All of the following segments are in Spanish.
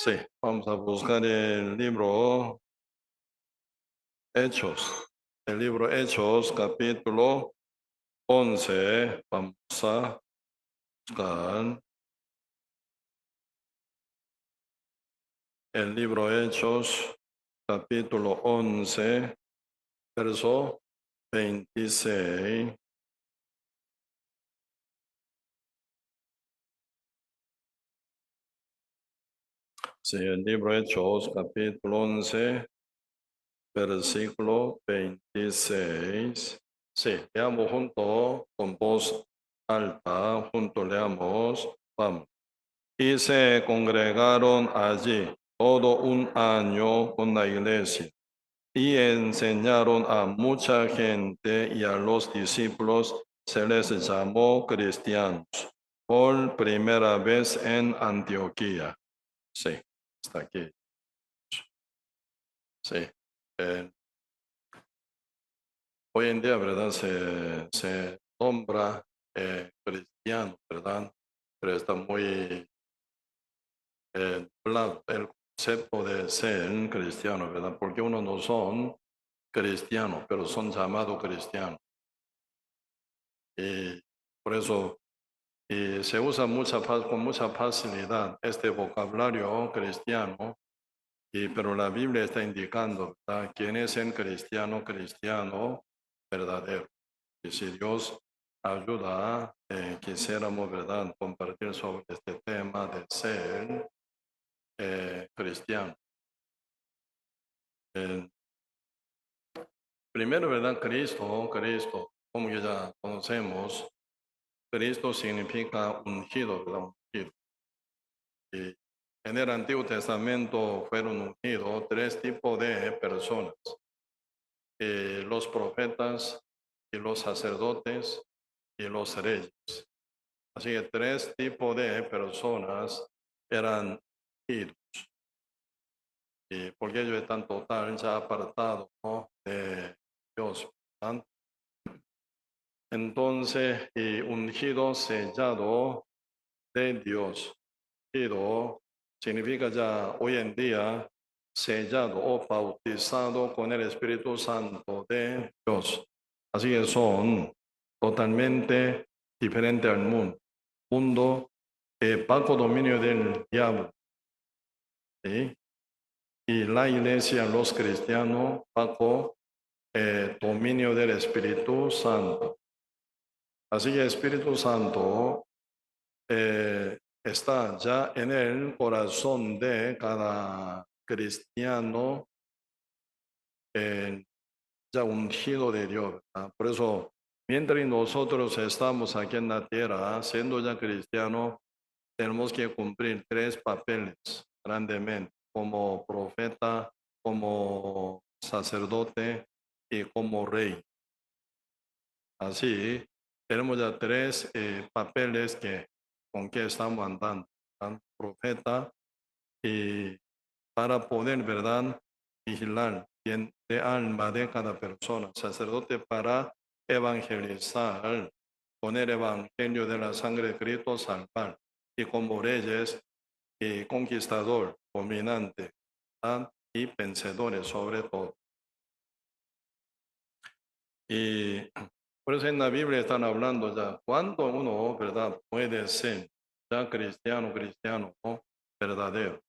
Sí, vamos a buscar el libro Hechos. El libro Hechos, capítulo 11. Vamos a buscar el libro Hechos, capítulo 11, verso 26. Sí, el libro Hechos, capítulo 11, versículo 26. Sí, leamos junto con voz alta, junto leamos. Vamos. Y se congregaron allí todo un año con la iglesia y enseñaron a mucha gente, y a los discípulos se les llamó cristianos por primera vez en Antioquía. Sí, está aquí. Sí. Eh, Hoy en día, ¿verdad? Se nombra cristiano, ¿verdad? Pero está muy hablado el concepto de ser cristiano, ¿verdad? Porque unos no son cristianos, pero son llamados cristianos. Y por eso se usa con mucha facilidad este vocabulario cristiano, pero la Biblia está indicando, ¿verdad?, quién es el cristiano verdadero. Y si Dios ayuda, quisiéramos, ¿verdad?, compartir sobre este tema de ser cristiano. Eh, Primero, ¿verdad? Cristo, como ya conocemos, Cristo significa ungido, ¿verdad? Ungido. Y en el Antiguo Testamento fueron ungidos tres tipos de personas: los profetas, y los sacerdotes, y los reyes. Así que tres tipos de personas eran ungidos, porque ellos están total ya apartados, ¿no?, de Dios, ¿verdad? Entonces, ungido, sellado de Dios. Ungido significa ya hoy en día sellado o bautizado con el Espíritu Santo de Dios. Así que son totalmente diferentes al mundo. Mundo bajo dominio del diablo. ¿Sí? Y la iglesia, los cristianos, bajo dominio del Espíritu Santo. Así que el Espíritu Santo está ya en el corazón de cada cristiano, ya ungido de Dios, ¿verdad? Por eso, mientras nosotros estamos aquí en la tierra, siendo ya cristianos, tenemos que cumplir tres papeles grandemente: como profeta, como sacerdote y como rey. Así, tenemos ya tres papeles con que estamos andando, ¿verdad? Profeta, y para poder, ¿verdad?, vigilar bien de alma de cada persona. Sacerdote para evangelizar, con el evangelio de la sangre de Cristo salvar. Y como reyes y conquistador, dominante, ¿verdad?, y vencedores sobre todo. Y por eso en la Biblia están hablando ya cuando uno, ¿verdad?, puede ser ya cristiano, ¿no?, verdadero.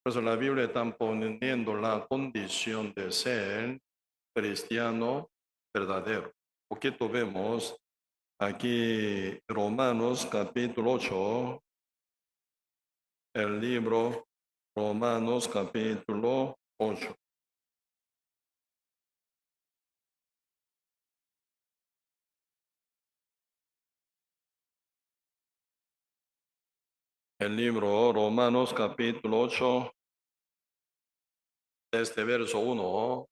Por eso la Biblia está poniendo la condición de ser cristiano verdadero. Poquito vemos aquí Romanos capítulo 8, el libro Romanos capítulo 8. El libro Romanos capítulo 8, este verso 1.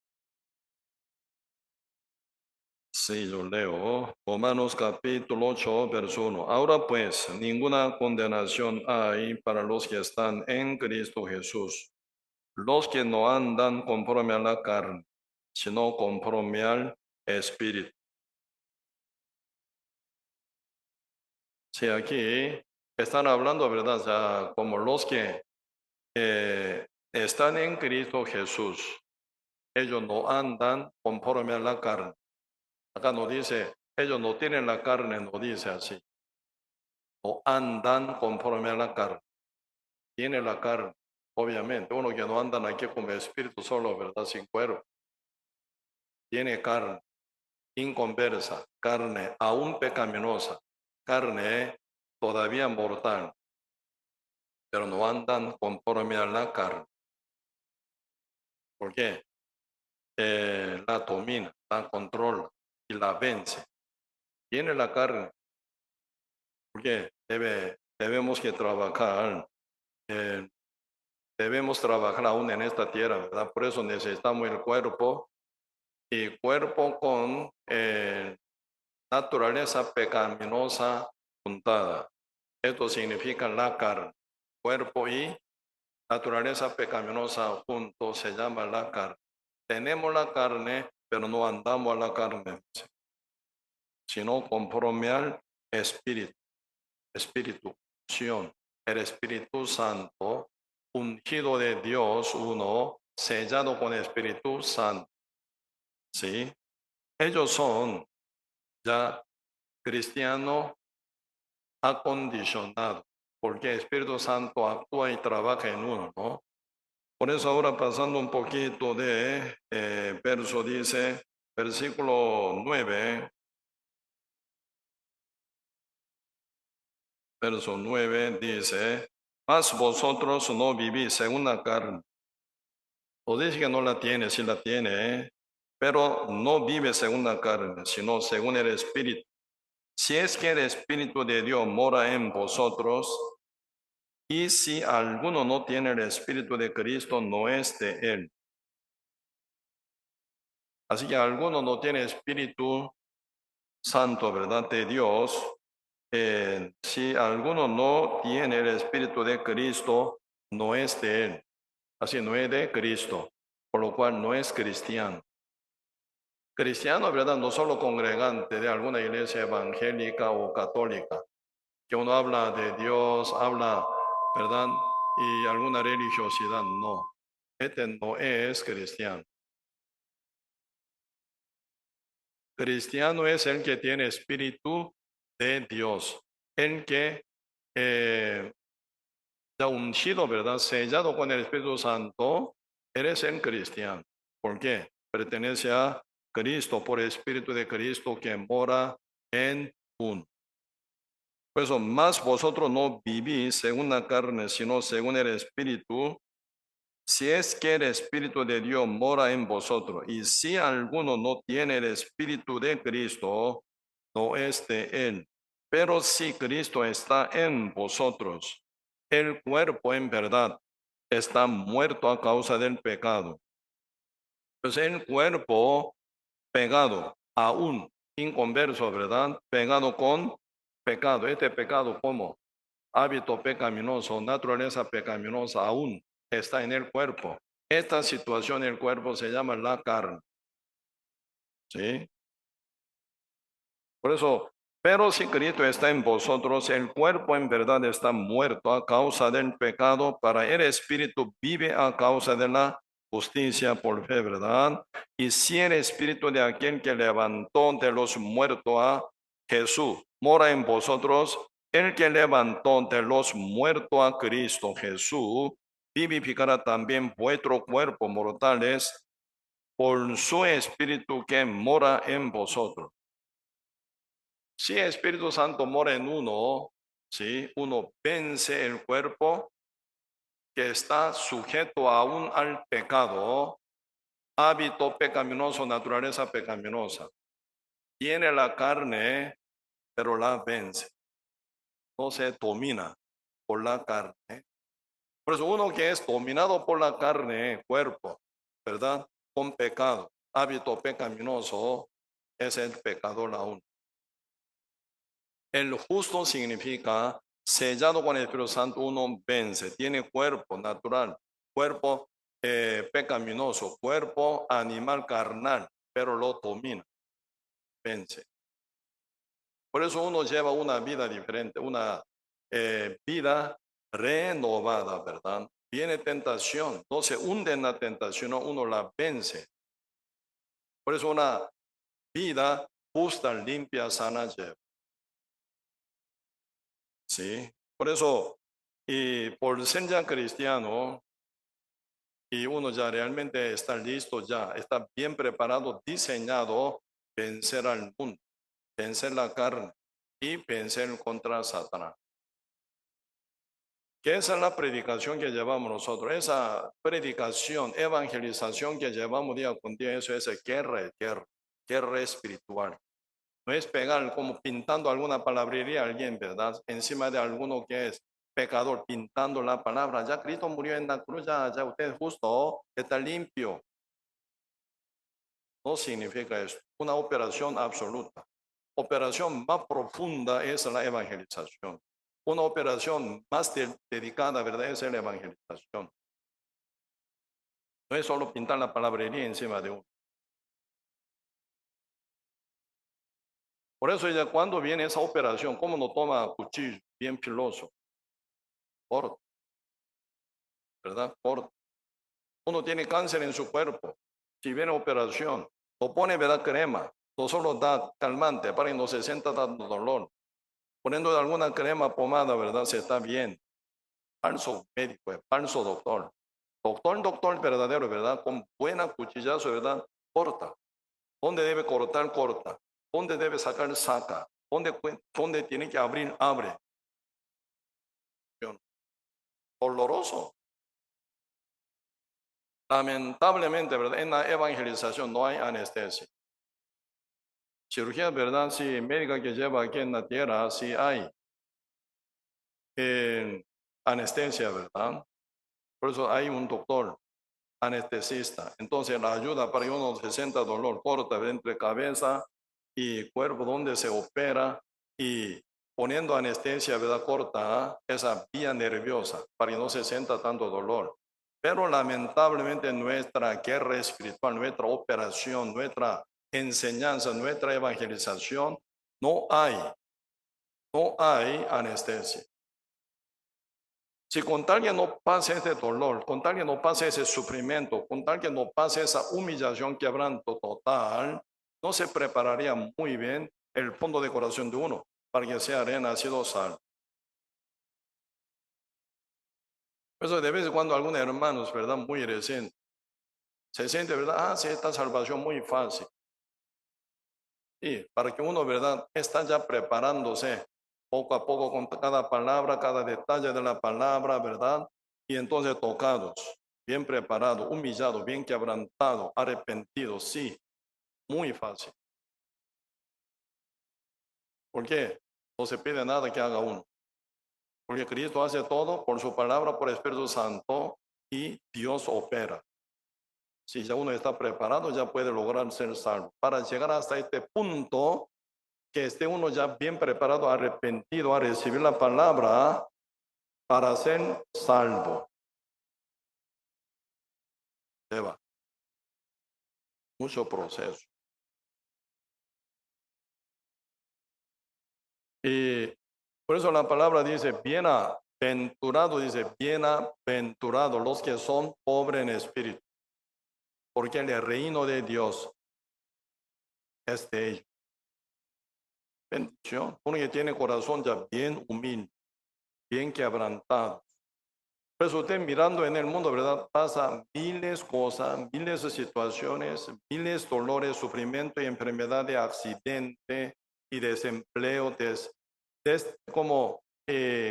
Sí, yo leo Romanos capítulo 8, verso 1. Ahora pues, ninguna condenación hay para los que están en Cristo Jesús, los que no andan conforme a la carne, sino conforme al Espíritu. Sí, aquí están hablando, ¿verdad?, ya como los que están en Cristo Jesús. Ellos no andan conforme a la carne. Acá no dice, ellos no tienen la carne, no dice así. No andan conforme a la carne. Tiene la carne, obviamente. Uno que no andan aquí como espíritu solo, ¿verdad? Sin cuerpo. Tiene carne, inconversa, carne aún pecaminosa, carne todavía mortal, pero no andan conforme a la carne. ¿Por qué? La domina, la controla y la vence. Tiene la carne, porque debemos que trabajar, debemos trabajar aún en esta tierra, ¿verdad? Por eso necesitamos el cuerpo y cuerpo con naturaleza pecaminosa juntada. Esto significa la carne, cuerpo y naturaleza pecaminosa juntos se llama la carne. Tenemos la carne, pero no andamos a la carne, sino conforme al Espíritu. Espíritu, unción, el Espíritu Santo, ungido de Dios, uno, sellado con el Espíritu Santo. ¿Sí? Ellos son ya cristianos acondicionados, porque el Espíritu Santo actúa y trabaja en uno, ¿no? Por eso ahora pasando un poquito de verso dice, versículo 9, verso 9 dice, mas vosotros no vivís según la carne. O dice que no la tiene, sí la tiene, pero no vive según la carne, sino según el Espíritu. Si es que el Espíritu de Dios mora en vosotros, y si alguno no tiene el Espíritu de Cristo, no es de él. Así que alguno no tiene Espíritu Santo, ¿verdad? De Dios. Si alguno no tiene el Espíritu de Cristo, no es de él. Así no es de Cristo, por lo cual no es cristiano. Cristiano, ¿verdad? No solo congregante de alguna iglesia evangélica o católica, que uno habla de Dios, habla, ¿verdad? Y alguna religiosidad, no. Este no es cristiano. Cristiano es el que tiene espíritu de Dios, el que ya ungido, ¿verdad? Sellado con el Espíritu Santo, eres el cristiano. ¿Por qué? Pertenece a Cristo, por el Espíritu de Cristo que mora en uno. Por eso, más vosotros no vivís según la carne, sino según el Espíritu, si es que el Espíritu de Dios mora en vosotros. Y si alguno no tiene el Espíritu de Cristo, no es de él. Pero si Cristo está en vosotros, el cuerpo en verdad está muerto a causa del pecado. Pues el cuerpo pegado, aún inconverso, ¿verdad? Pegado con pecado. Este pecado como hábito pecaminoso, naturaleza pecaminosa, aún está en el cuerpo. Esta situación en el cuerpo se llama la carne. ¿Sí? Por eso, pero si Cristo está en vosotros, el cuerpo en verdad está muerto a causa del pecado, para el espíritu vive a causa de la justicia por fe, ¿verdad? Y si el espíritu de aquel que levantó de los muertos a Jesús mora en vosotros, el que levantó de los muertos a Cristo Jesús, vivificará también vuestro cuerpo mortales por su espíritu que mora en vosotros. Si el Espíritu Santo mora en uno, ¿sí? Uno vence el cuerpo que está sujeto aún al pecado, hábito pecaminoso, naturaleza pecaminosa. Tiene la carne, pero la vence. No se domina por la carne. Por eso uno que es dominado por la carne, cuerpo, ¿verdad? Con pecado, hábito pecaminoso, es el pecador aún. El justo significa sellado con el Espíritu Santo, uno vence, tiene cuerpo natural, cuerpo pecaminoso, cuerpo animal carnal, pero lo domina, vence. Por eso uno lleva una vida diferente, una vida renovada, ¿verdad? viene tentación, no se hunde en la tentación, uno la vence. Por eso una vida justa, limpia, sana lleva. Sí, por eso, y por ser ya cristiano, y uno ya realmente está listo, ya está bien preparado, diseñado, vencer al mundo, vencer la carne y vencer contra Satanás. Que esa es la predicación que llevamos nosotros, esa predicación, evangelización que llevamos día con día, eso es guerra espiritual. No es pegar como pintando alguna palabrería a alguien, ¿verdad? Encima de alguno que es pecador, pintando la palabra. Ya Cristo murió en la cruz, ya usted es justo, está limpio. No significa eso. Una operación absoluta. Operación más profunda es la evangelización. Una operación más dedicada, ¿verdad? Es la evangelización. No es solo pintar la palabrería encima de uno. Por eso ya cuando viene esa operación, ¿cómo no toma cuchillo bien filoso? Corta, ¿verdad? Corta. Uno tiene cáncer en su cuerpo. Si viene operación, lo pone, ¿verdad? Crema. No solo da calmante para que no se sienta dando dolor. Poniendo alguna crema, pomada, ¿verdad? Se está bien. Falso médico, falso doctor. Doctor verdadero, ¿verdad? Con buena cuchillazo, ¿verdad? Corta. ¿Dónde debe cortar? Corta. ¿Dónde debe sacar? Saca. ¿Dónde tiene que abrir? Abre. Doloroso. Lamentablemente, ¿verdad? En la evangelización no hay anestesia. Cirugía, ¿verdad? Sí, médica que lleva aquí en la tierra, sí hay anestesia, ¿verdad? Por eso hay un doctor anestesista. Entonces la ayuda para que uno se sienta dolor corta entre cabeza y cuerpo donde se opera y poniendo anestesia, ¿verdad? Corta esa vía nerviosa para que no se sienta tanto dolor. Pero lamentablemente nuestra guerra espiritual, nuestra operación, nuestra enseñanza, nuestra evangelización, no hay anestesia. Si con tal que no pase este dolor, con tal que no pase ese sufrimiento, con tal que no pase esa humillación, quebranto total, no se prepararía muy bien el fondo de corazón de uno para que sea renacido salvo. Por eso de vez en cuando algunos hermanos, ¿verdad? Muy recientes, se siente, ¿verdad? Sí, esta salvación muy fácil. Y para que uno, ¿verdad? Está ya preparándose poco a poco con cada palabra, cada detalle de la palabra, ¿verdad? Y entonces tocados, bien preparados, humillados, bien quebrantados, arrepentidos, sí, muy fácil. ¿Por qué? No se pide nada que haga uno. Porque Cristo hace todo por su palabra, por el Espíritu Santo y Dios opera. Si ya uno está preparado, ya puede lograr ser salvo. Para llegar hasta este punto, que esté uno ya bien preparado, arrepentido a recibir la palabra para ser salvo. Lleva mucho proceso. Y por eso la palabra dice, bienaventurado, dice, bienaventurado los que son pobres en espíritu, porque el reino de Dios es de ellos. Bendición. Uno que tiene corazón ya bien humilde, bien quebrantado. Por eso usted mirando en el mundo, ¿verdad? Pasa miles cosas, miles de situaciones, miles de dolores, sufrimiento y enfermedad, de accidente y desempleo, como,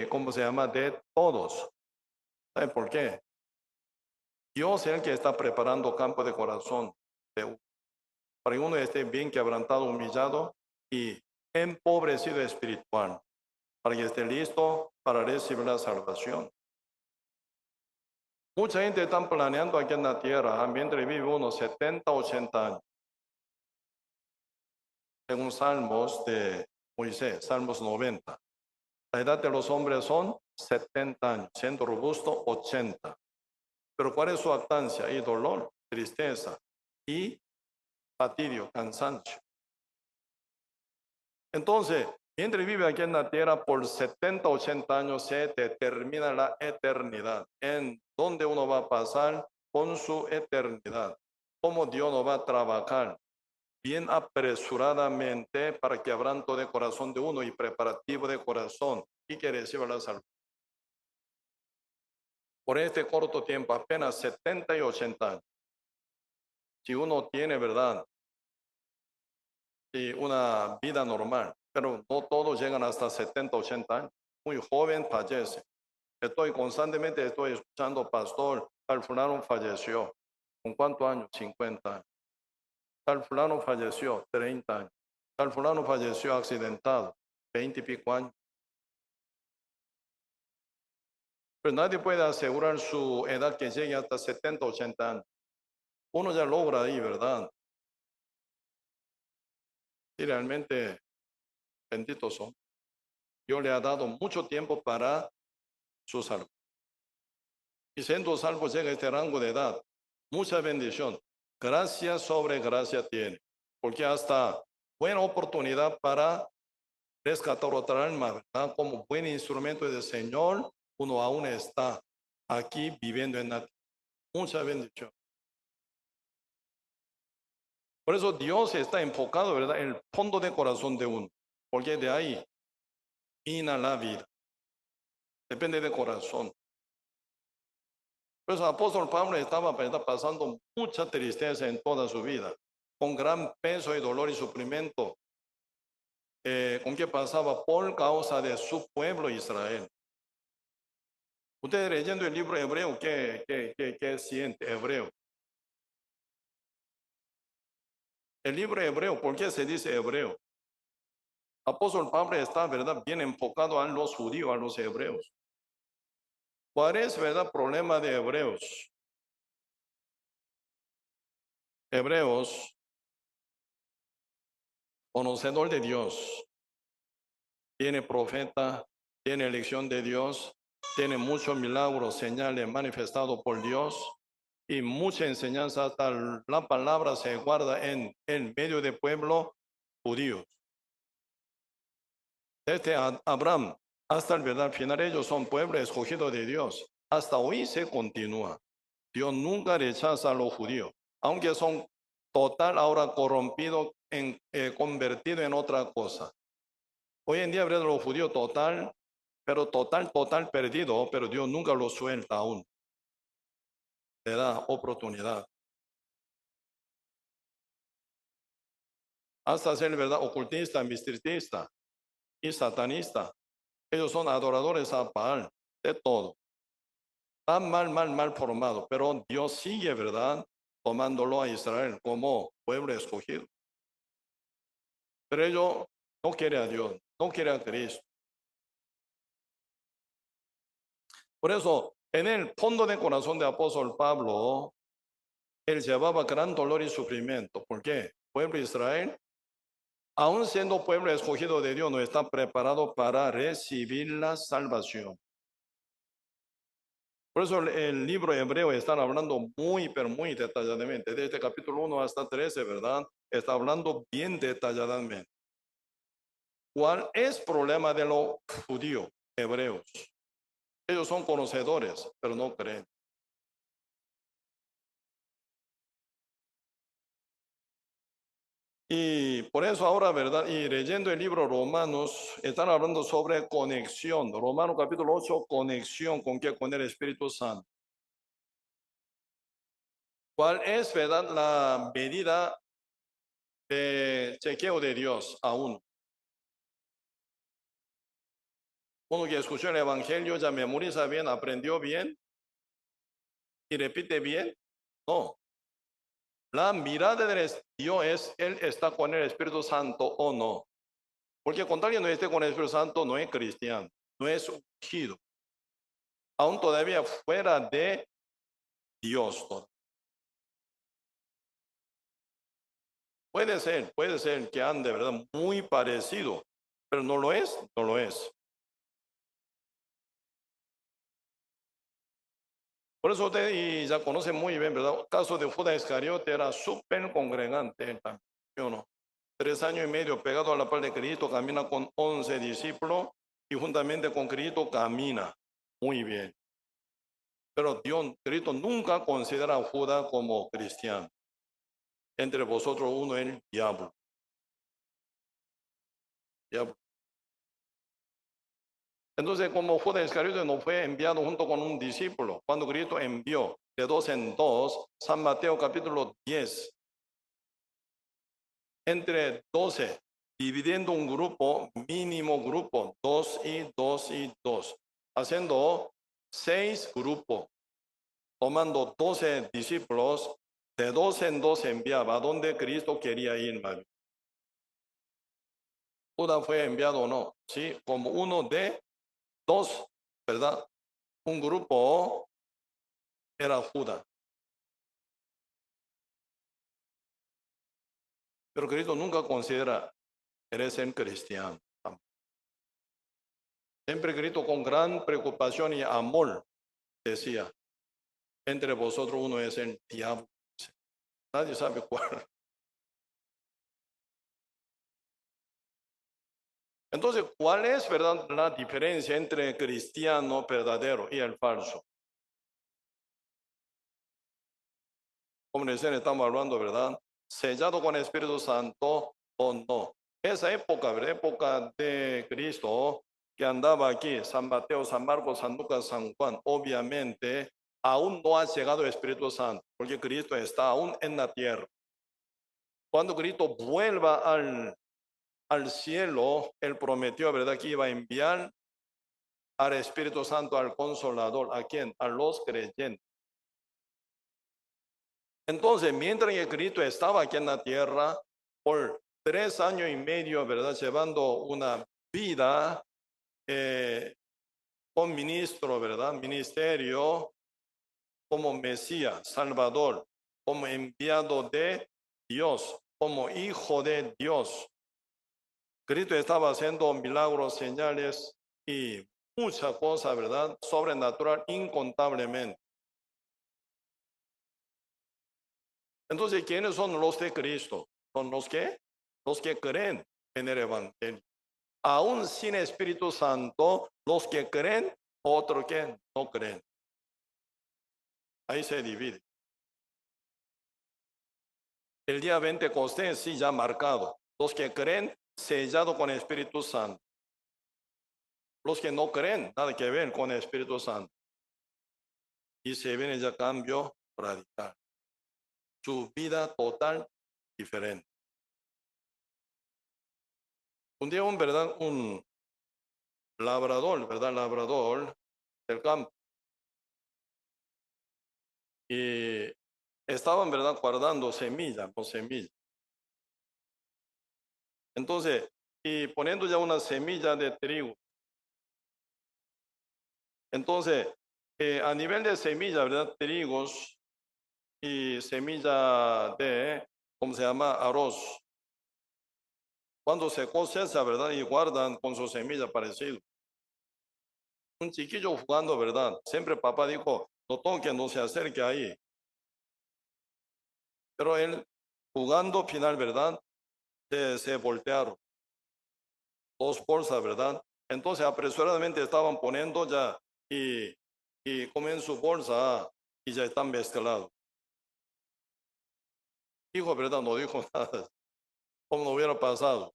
¿cómo se llama? De todos. ¿Sabe por qué? Dios es el que está preparando campo de corazón para que uno esté bien quebrantado, humillado y empobrecido espiritual, para que esté listo para recibir la salvación. Mucha gente está planeando aquí en la tierra, mientras vive unos 70, 80 años. Según Salmos de Moisés, Salmos 90. La edad de los hombres son 70 años, siendo robusto 80. Pero ¿cuál es su actancia? Y dolor, tristeza y fatidio, cansancio. Entonces, Mientras vive aquí en la tierra por 70, 80 años, se determina la eternidad, en donde uno va a pasar con su eternidad, cómo Dios no va a trabajar bien apresuradamente para quebranto de corazón de uno y preparativo de corazón y que reciba la salvación. Por este corto tiempo, apenas 70 y 80 años. Si uno tiene, ¿verdad?, y una vida normal, pero no todos llegan hasta 70, 80 años. Muy joven fallece. Constantemente estoy escuchando, pastor, tal fulano falleció. ¿Con cuántos años? 50 años. Tal fulano falleció, 30 años. Tal fulano falleció accidentado, 20 y pico años. Pero nadie puede asegurar su edad que llegue hasta 70, 80 años. Uno ya logra ahí, ¿verdad? Y realmente, benditos son. Dios le ha dado mucho tiempo para su salvo. Y siendo salvo llega a este rango de edad. Mucha bendición. Gracia sobre gracia tiene. Porque hasta buena oportunidad para rescatar otra alma, ¿verdad? Como buen instrumento del Señor, uno aún está aquí viviendo en la tierra. Mucha bendición. Por eso Dios está enfocado, ¿verdad?, en el fondo de corazón de uno. Porque de ahí vino la vida. Depende del corazón. Por eso el apóstol Pablo estaba, ¿verdad?, pasando mucha tristeza en toda su vida, con gran peso y dolor y sufrimiento, con que pasaba por causa de su pueblo Israel. Usted leyendo el libro hebreo, ¿qué siente hebreo? El libro hebreo, ¿por qué se dice hebreo? Apóstol Pablo está, ¿verdad?, bien enfocado a los judíos, a los hebreos. ¿Cuál es, verdad, problema de hebreos? Hebreos, conocedor de Dios, tiene profeta, tiene elección de Dios, tiene muchos milagros, señales manifestados por Dios y mucha enseñanza. Hasta la palabra se guarda en medio de pueblo judíos. Desde Abraham hasta el verdad final, ellos son pueblo escogido de Dios. Hasta hoy se continúa. Dios nunca rechaza a los judíos, aunque son total ahora corrompidos, convertidos en otra cosa. Hoy en día, ¿verdad?, los judíos total, pero total perdido, pero Dios nunca lo suelta aún. Le da oportunidad. Hasta ser, ¿verdad?, ocultista, misticistas y satanista. Ellos son adoradores a Baal, de todo. Están mal formado, pero Dios sigue, ¿verdad?, tomándolo a Israel como pueblo escogido. Pero ellos no quieren a Dios, no quieren a Cristo. Por eso, en el fondo del corazón de apóstol Pablo, él llevaba gran dolor y sufrimiento. ¿Por qué? Pueblo de Israel, aun siendo pueblo escogido de Dios, no está preparado para recibir la salvación. Por eso el libro hebreo está hablando pero muy detalladamente. Desde capítulo 1 hasta 13, ¿verdad? Está hablando bien detalladamente. ¿Cuál es el problema de los judíos hebreos? Ellos son conocedores, pero no creen. Y por eso ahora, ¿verdad? Y leyendo el libro Romanos, están hablando sobre conexión. Romanos capítulo 8, conexión con qué, con el Espíritu Santo. ¿Cuál es, verdad, la medida de chequeo de Dios a uno? Uno que escuchó el Evangelio, ya memoriza bien, aprendió bien y repite bien. No. La mirada de Dios es, Él está con el Espíritu Santo o no. Porque cuando alguien no esté con el Espíritu Santo, no es cristiano, no es ungido. Aún todavía fuera de Dios. Puede ser que ande, ¿verdad?, muy parecido, pero no lo es, no lo es. Por eso usted y ya conoce muy bien, ¿verdad? El caso de Judas Iscariote era súper congregante, ¿sí o no? 3 años y medio pegado a la par de Cristo, camina con 11 discípulos y juntamente con Cristo camina muy bien. Pero Cristo nunca considera a Judas como cristiano. Entre vosotros uno es el diablo. Entonces, como Judas Iscariote no fue enviado junto con un discípulo, cuando Cristo envió de 2 en 2, San Mateo capítulo 10, entre 12, dividiendo un grupo, mínimo grupo, 2 y 2 y 2, haciendo 6 grupos, tomando 12 discípulos, de 2 en 2 enviaba a donde Cristo quería ir. Judas fue enviado o no, sí, como uno de 2, ¿verdad? Un grupo era Judas. Pero Cristo nunca considera, eres el cristiano. Siempre Cristo con gran preocupación y amor decía, entre vosotros uno es el diablo. Nadie sabe cuál. Entonces, ¿cuál es, verdad, la diferencia entre el cristiano verdadero y el falso? Como recién estamos hablando, ¿verdad? Sellado con el Espíritu Santo o no. Esa época, ¿verdad? Época de Cristo, que andaba aquí, San Mateo, San Marcos, San Lucas, San Juan, obviamente aún no ha llegado el Espíritu Santo, porque Cristo está aún en la tierra. Cuando Cristo vuelva al cielo, Él prometió, ¿verdad?, que iba a enviar al Espíritu Santo, al Consolador. ¿A quién? A los creyentes. Entonces, mientras que Cristo estaba aquí en la tierra, por 3 años y medio, ¿verdad?, llevando una vida con ministro, ¿verdad?, ministerio, como Mesías, Salvador, como enviado de Dios, como hijo de Dios. Cristo estaba haciendo milagros, señales y muchas cosas, ¿verdad?, sobrenatural, incontablemente. Entonces, ¿quiénes son los de Cristo? Son los que creen en el Evangelio. Aún sin Espíritu Santo, los que creen, otros que no creen. Ahí se divide. El día Pentecostés sí ya marcado. Los que creen, sellado con el Espíritu Santo. Los que no creen, nada que ver con el Espíritu Santo. Y se viene ya cambio radical. Su vida total diferente. Un día un labrador, ¿verdad? Labrador del campo. Y estaban, ¿verdad?, guardando semillas. Entonces, y poniendo ya una semilla de trigo. Entonces, a nivel de semilla, ¿verdad?, trigos y semilla de, ¿cómo se llama?, arroz. Cuando se cosecha, ¿verdad?, y guardan con su semilla parecido. Un chiquillo jugando, ¿verdad? Siempre papá dijo, no toque, no se acerque ahí. Pero él jugando final, ¿verdad?, se voltearon 2 bolsas, ¿verdad? Entonces apresuradamente estaban poniendo ya y comen su bolsa y ya están mezclados. Dijo, ¿verdad? No dijo nada, como no hubiera pasado.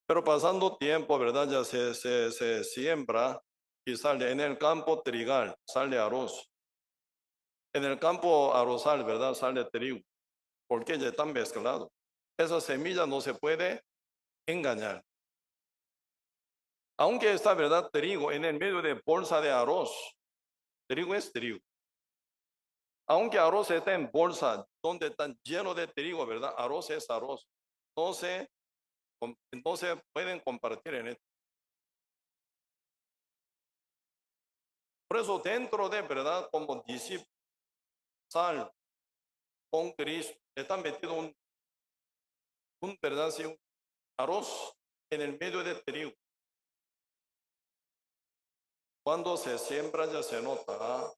Pero pasando tiempo, ¿verdad? Ya se siembra y sale en el campo trigal, sale arroz. En el campo arrozal, ¿verdad?, sale trigo, porque ya están mezclados. Esa semilla no se puede engañar. Aunque está, ¿verdad?, trigo en el medio de bolsa de arroz, trigo es trigo. Aunque arroz está en bolsa donde está lleno de trigo, ¿verdad? Arroz es arroz. No se, no se pueden compartir en esto. Por eso dentro de, ¿verdad?, como discípulo, sal con Cristo, está metido ¿verdad?, sí, un arroz en el medio de trigo. Cuando se siembra ya se nota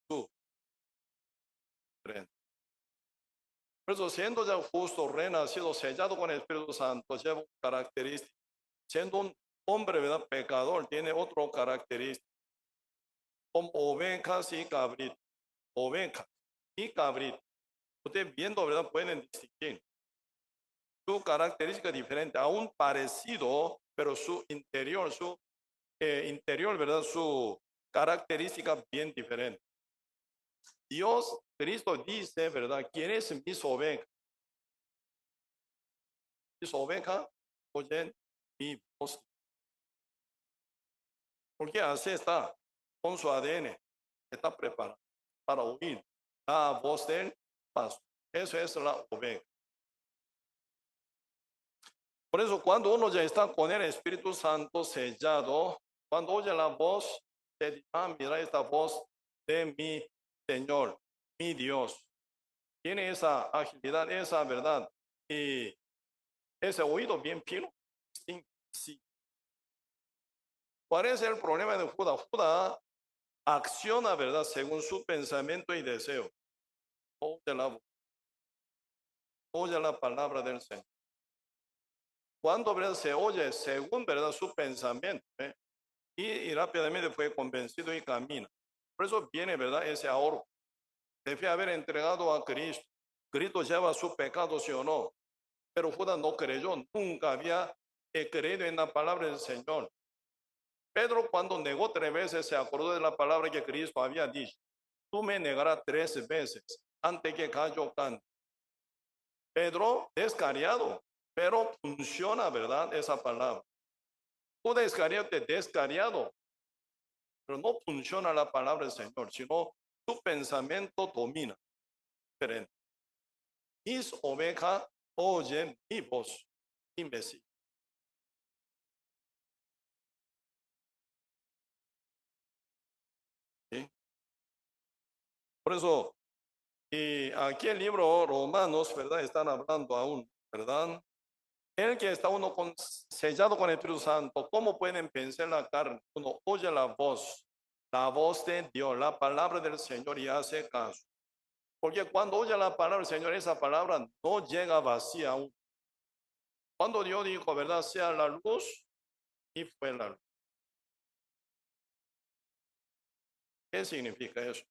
su frente. Por eso, siendo ya justo, renacido, sellado con el Espíritu Santo, lleva un característica. Siendo un hombre, ¿verdad? Pecador, tiene otro característica. Como ovejas y cabritos. Ovejas y cabritos. Ustedes viendo, ¿verdad? Pueden distinguir. Su característica diferente, aún parecido, pero su interior, interior, ¿verdad? Su característica bien diferente. Dios, Cristo dice, ¿verdad? ¿Quién es mis ovejas? Mis ovejas oyen mi voz. Porque así está, con su ADN, está preparado para oír la voz del pastor. Eso es la oveja. Por eso, cuando uno ya está con el Espíritu Santo sellado, cuando oye la voz, se dice, mira esta voz de mi Señor, mi Dios. Tiene esa agilidad, esa verdad y ese oído bien fino. Sí. ¿Cuál es el problema de Judá? Judá acciona, ¿verdad? Según su pensamiento y deseo. Oye la palabra del Señor. Cuando, ¿verdad? Se oye según, ¿verdad? Su pensamiento, y rápidamente fue convencido y camina. Por eso viene, ¿verdad? Ese ahorro. Debe haber entregado a Cristo. Cristo lleva su pecado, sí o no. Pero Judas no creyó, nunca había creído en la palabra del Señor. Pedro, cuando negó 3 veces, se acordó de la palabra que Cristo había dicho. Tú me negarás 3 veces antes que gallo cante. Pedro, descariado, pero funciona, ¿verdad? Esa palabra. Judas Iscariote, descariado, pero no funciona la palabra del Señor, sino su pensamiento domina. Diferente. Mis ovejas oyen mi voz y me siguen. ¿Sí? Por eso, y aquí el libro Romanos, ¿verdad? Están hablando aún, ¿verdad? El que está uno sellado con el Espíritu Santo, ¿cómo pueden vencer la carne? Uno oye la voz de Dios, la palabra del Señor y hace caso. Porque cuando oye la palabra del Señor, esa palabra no llega vacía aún. Cuando Dios dijo, ¿verdad? Sea la luz y fue la luz. ¿Qué significa eso?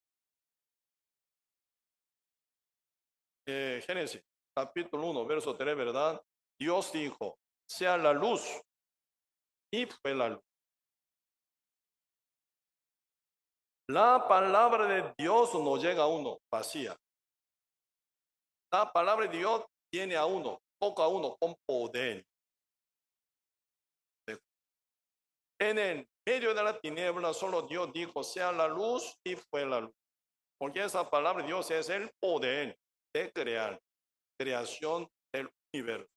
Génesis, capítulo 1, verso 3, ¿verdad? Dios dijo, sea la luz y fue la luz. La palabra de Dios no llega a uno vacía. La palabra de Dios tiene a uno, toca a uno con poder. En el medio de la tiniebla solo Dios dijo, sea la luz y fue la luz. Porque esa palabra de Dios es el poder de crear, creación del universo.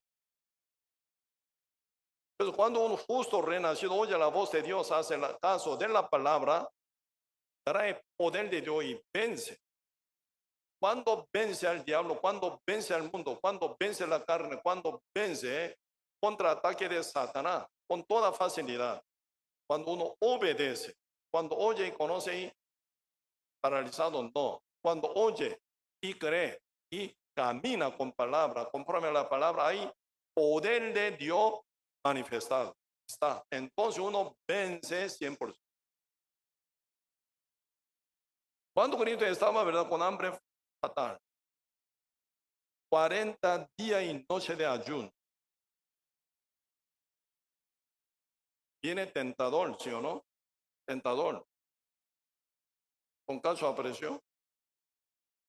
Entonces, cuando un justo renacido oye la voz de Dios, hace caso de la palabra, trae poder de Dios y vence. Cuando vence al diablo, cuando vence al mundo, cuando vence la carne, cuando vence contraataque de Satanás, con toda facilidad. Cuando uno obedece, cuando oye y conoce y paralizado no. Cuando oye y cree y camina con palabra, conforme a la palabra, hay poder de Dios manifestado. Está. Entonces uno vence 100%. Cuando Cristo estaba, ¿verdad? Con hambre fatal. 40 días y noche de ayuno. Viene tentador, ¿sí o no? Tentador. Con calzo apareció.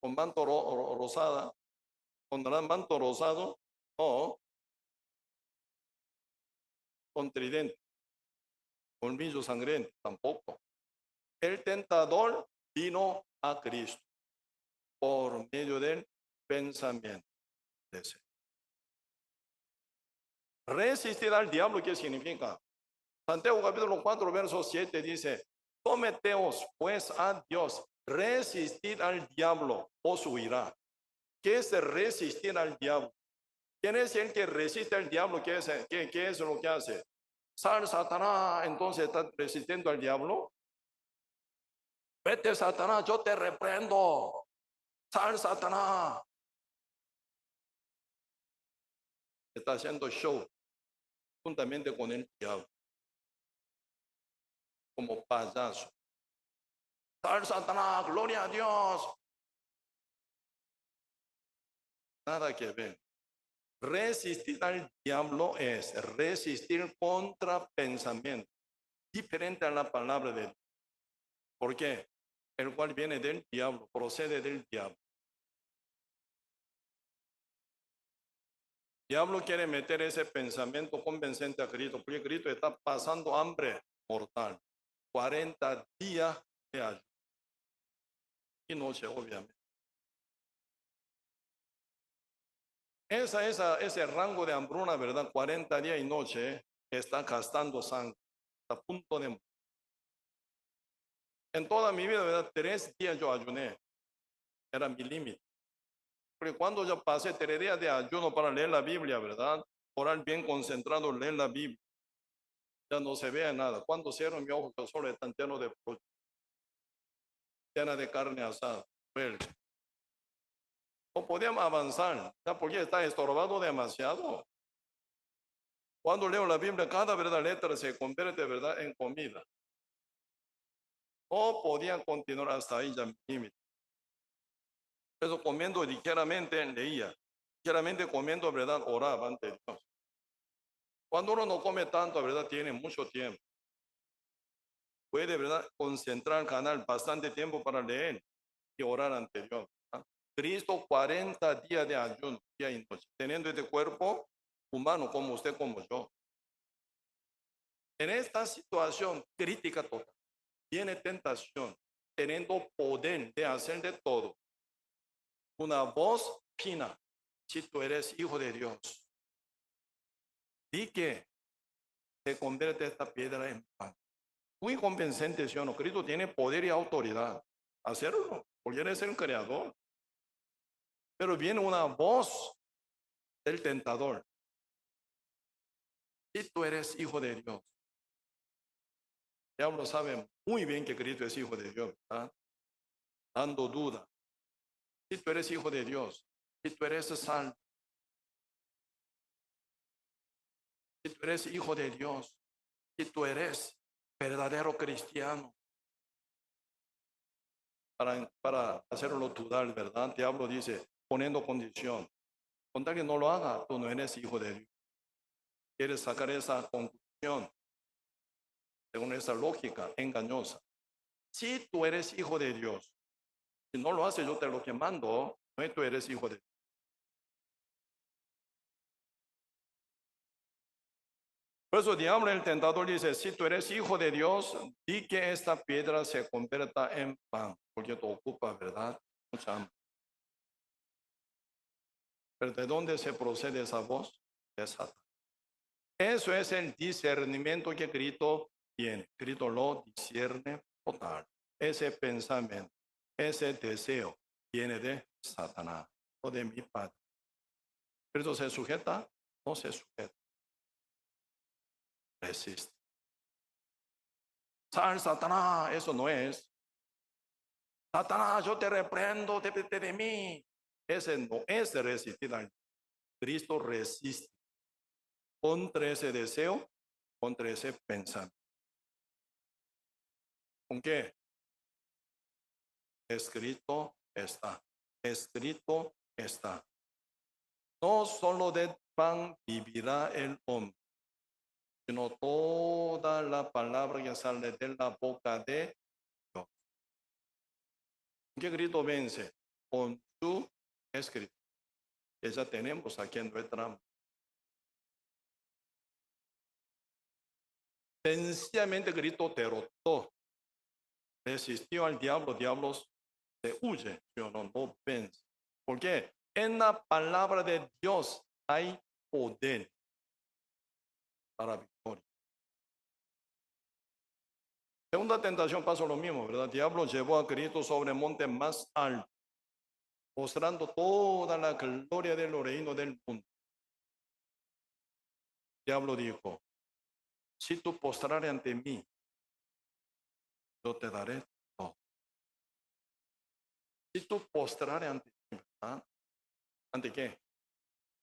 Con manto rosada. Con gran manto rosado. No. Con tridente. Colmillo sangriento. Tampoco. El tentador vino a Cristo por medio del pensamiento. Resistir al diablo, ¿qué significa? Santiago capítulo 4, verso 7 dice, someteos pues a Dios, resistir al diablo, os huirá. ¿Qué es resistir al diablo? ¿Quién es el que resiste al diablo? ¿Qué es lo que hace? Sal Satanás, entonces está resistiendo al diablo. Vete Satanás, yo te reprendo. Sal Satanás. está haciendo show juntamente con el diablo, como payaso. Sal Satanás, gloria a Dios. Nada que ver. Resistir al diablo es resistir contra pensamiento, diferente a la palabra de Dios. ¿Por qué? El cual viene del diablo, procede del diablo. El diablo quiere meter ese pensamiento convincente a Cristo, porque Cristo está pasando hambre mortal. 40 días de ayuno y noche, obviamente. Ese rango de hambruna, ¿verdad? 40 días y noche, está gastando sangre, está a punto de morir. En toda mi vida, ¿verdad? 3 días yo ayuné, era mi límite. Porque cuando yo pasé 3 días de ayuno para leer la Biblia, ¿verdad? Orar bien concentrado, leer la Biblia, ya no se vea nada. Cuando cierro mi ojo, yo solo están lleno de llena de carne asada. No podíamos avanzar, ¿ya? Porque está estorbado demasiado. Cuando leo la Biblia, cada verdad letra se convierte, ¿verdad?, en comida. No podían continuar hasta ahí ya mi límite. Eso comiendo ligeramente leía, ligeramente comiendo, ¿verdad?, oraba ante Dios. Cuando uno no come tanto, ¿verdad?, tiene mucho tiempo. Puede, ¿verdad?, concentrar, ganar bastante tiempo para leer y orar ante Dios. ¿Verdad? Cristo 40 días de ayuno, día y noche, teniendo este cuerpo humano como usted, como yo. En esta situación crítica total, tiene tentación, teniendo poder de hacer de todo. Una voz fina, si tú eres hijo de Dios, di que se convierte esta piedra en pan. Muy convincente, ¿sí o no? Cristo tiene poder y autoridad. Hacerlo, porque Él es el creador. Pero viene una voz del tentador. Si tú eres hijo de Dios. El diablo sabe muy bien que Cristo es hijo de Dios, ¿verdad? Dando duda. Si tú eres hijo de Dios, si tú eres salvo, si tú eres hijo de Dios, si tú eres verdadero cristiano, para hacerlo dudar, ¿verdad? El diablo dice, poniendo condición, con tal que no lo haga, tú no eres hijo de Dios. Quieres sacar esa conclusión según esa lógica engañosa. Si tú eres hijo de Dios, si no lo haces, yo te lo que mando, no, tú eres hijo de Dios. Por eso el diablo, el tentador, dice, si tú eres hijo de Dios, di que esta piedra se convierta en pan, porque te ocupa, ¿verdad? Mucha hambre. Pero ¿de dónde se procede esa voz? De Satanás. Eso es el discernimiento que Cristo tiene. Cristo lo discierne total. Ese pensamiento, ese deseo viene de Satanás o de mi Padre. ¿Cristo se sujeta? No se sujeta. Resiste. Sal, Satanás, eso no es. Satanás, yo te reprendo de mí. Ese no es de resistir al Cristo resiste contra ese deseo, contra ese pensamiento. ¿Con qué? Escrito está. Escrito está. No solo de pan vivirá el hombre, sino toda la palabra que sale de la boca de Dios. ¿Qué grito vence? Con su escrito. Esa tenemos aquí en nuestra mano. Sencillamente Cristo derrotó, resistió al diablo, diablos se huye, ¿sí o no? No vence. ¿Por qué? En la palabra de Dios hay poder para victoria. Segunda tentación pasó lo mismo, ¿verdad? El diablo llevó a Cristo sobre el monte más alto, mostrando toda la gloria del reino del mundo. El diablo dijo, si tú postrares ante mí, yo te daré todo. Si tú postrares ante mí, ¿verdad? ¿Ante qué?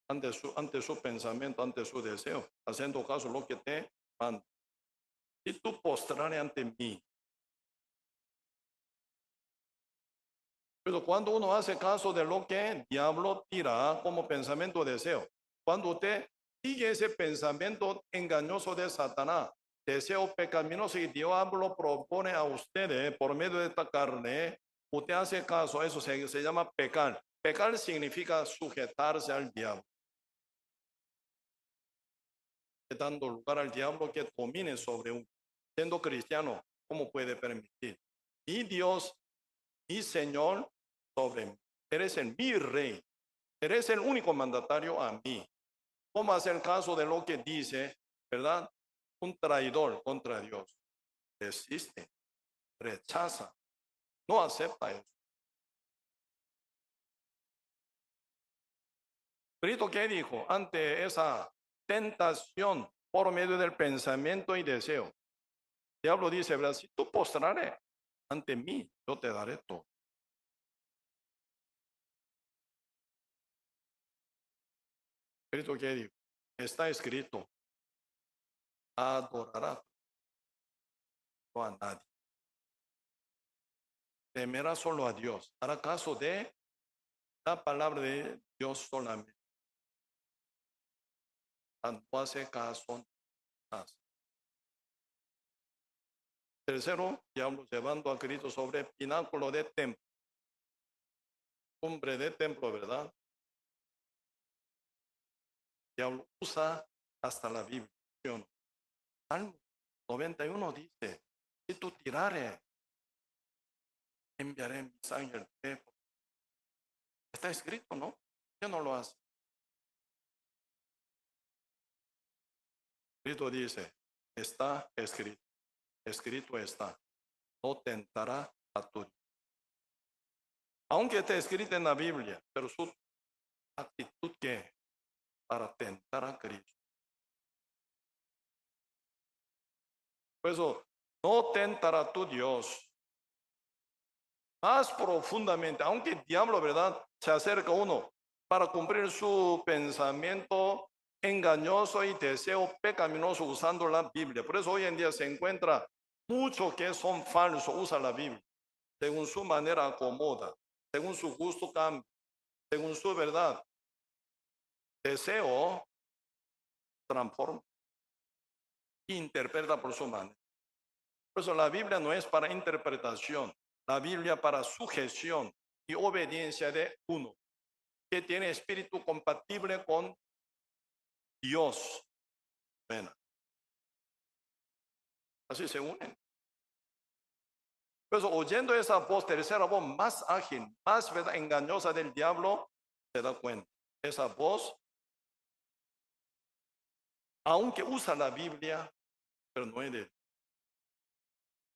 ante su pensamiento, ante su deseo, haciendo caso a lo que te manda. Si tú postraré ante mí. Pero cuando uno hace caso de lo que el diablo tira como pensamiento deseo, cuando usted sigue ese pensamiento engañoso de Satanás, deseo pecaminoso y diablo propone a ustedes por medio de esta carne, usted hace caso, eso se llama pecar. Pecar significa sujetarse al diablo, dando lugar al diablo que domine sobre uno. Siendo cristiano, ¿cómo puede permitir? Mi Dios, mi Señor sobre mí. Eres el mi rey. Eres el único mandatario a mí. ¿Cómo hacer caso de lo que dice, verdad? Un traidor contra Dios. Resiste, rechaza, no acepta eso. Cristo, ¿qué dijo? Ante esa tentación por medio del pensamiento y deseo. El diablo dice, ¿verdad? Si tú postraré ante mí, yo te daré todo. Cristo, ¿qué dijo? Está escrito, adorará no a nadie. Temerá solo a Dios. Hará caso de la palabra de Dios solamente. No hace caso. Tercero, diablo llevando a Cristo sobre el pináculo de templo. Cumbre de templo, ¿verdad? Diablo usa hasta la Biblia. Salmo 91 dice, si tú tirares, enviaré mis ángeles. Está escrito, ¿no? ¿Qué no lo hace? Cristo dice, está escrito. Escrito está. No tentará a tu Dios. Aunque esté escrito en la Biblia, pero su actitud que para tentar a Cristo. Por eso, no tentará a tu Dios más profundamente, aunque el diablo, ¿verdad?, se acerca a uno para cumplir su pensamiento engañoso y deseo pecaminoso usando la Biblia. Por eso hoy en día se encuentra muchos que son falsos, usan la Biblia, según su manera acomoda, según su gusto cambia, según su verdad, deseo transforma, interpreta por su manera. Por eso la Biblia no es para interpretación, la Biblia para sujeción y obediencia de uno que tiene espíritu compatible con Dios. Bueno, así se unen. Por eso oyendo esa voz, tercera voz más ágil, más engañosa del diablo, se da cuenta. Esa voz, aunque usa la Biblia, pero no es de él.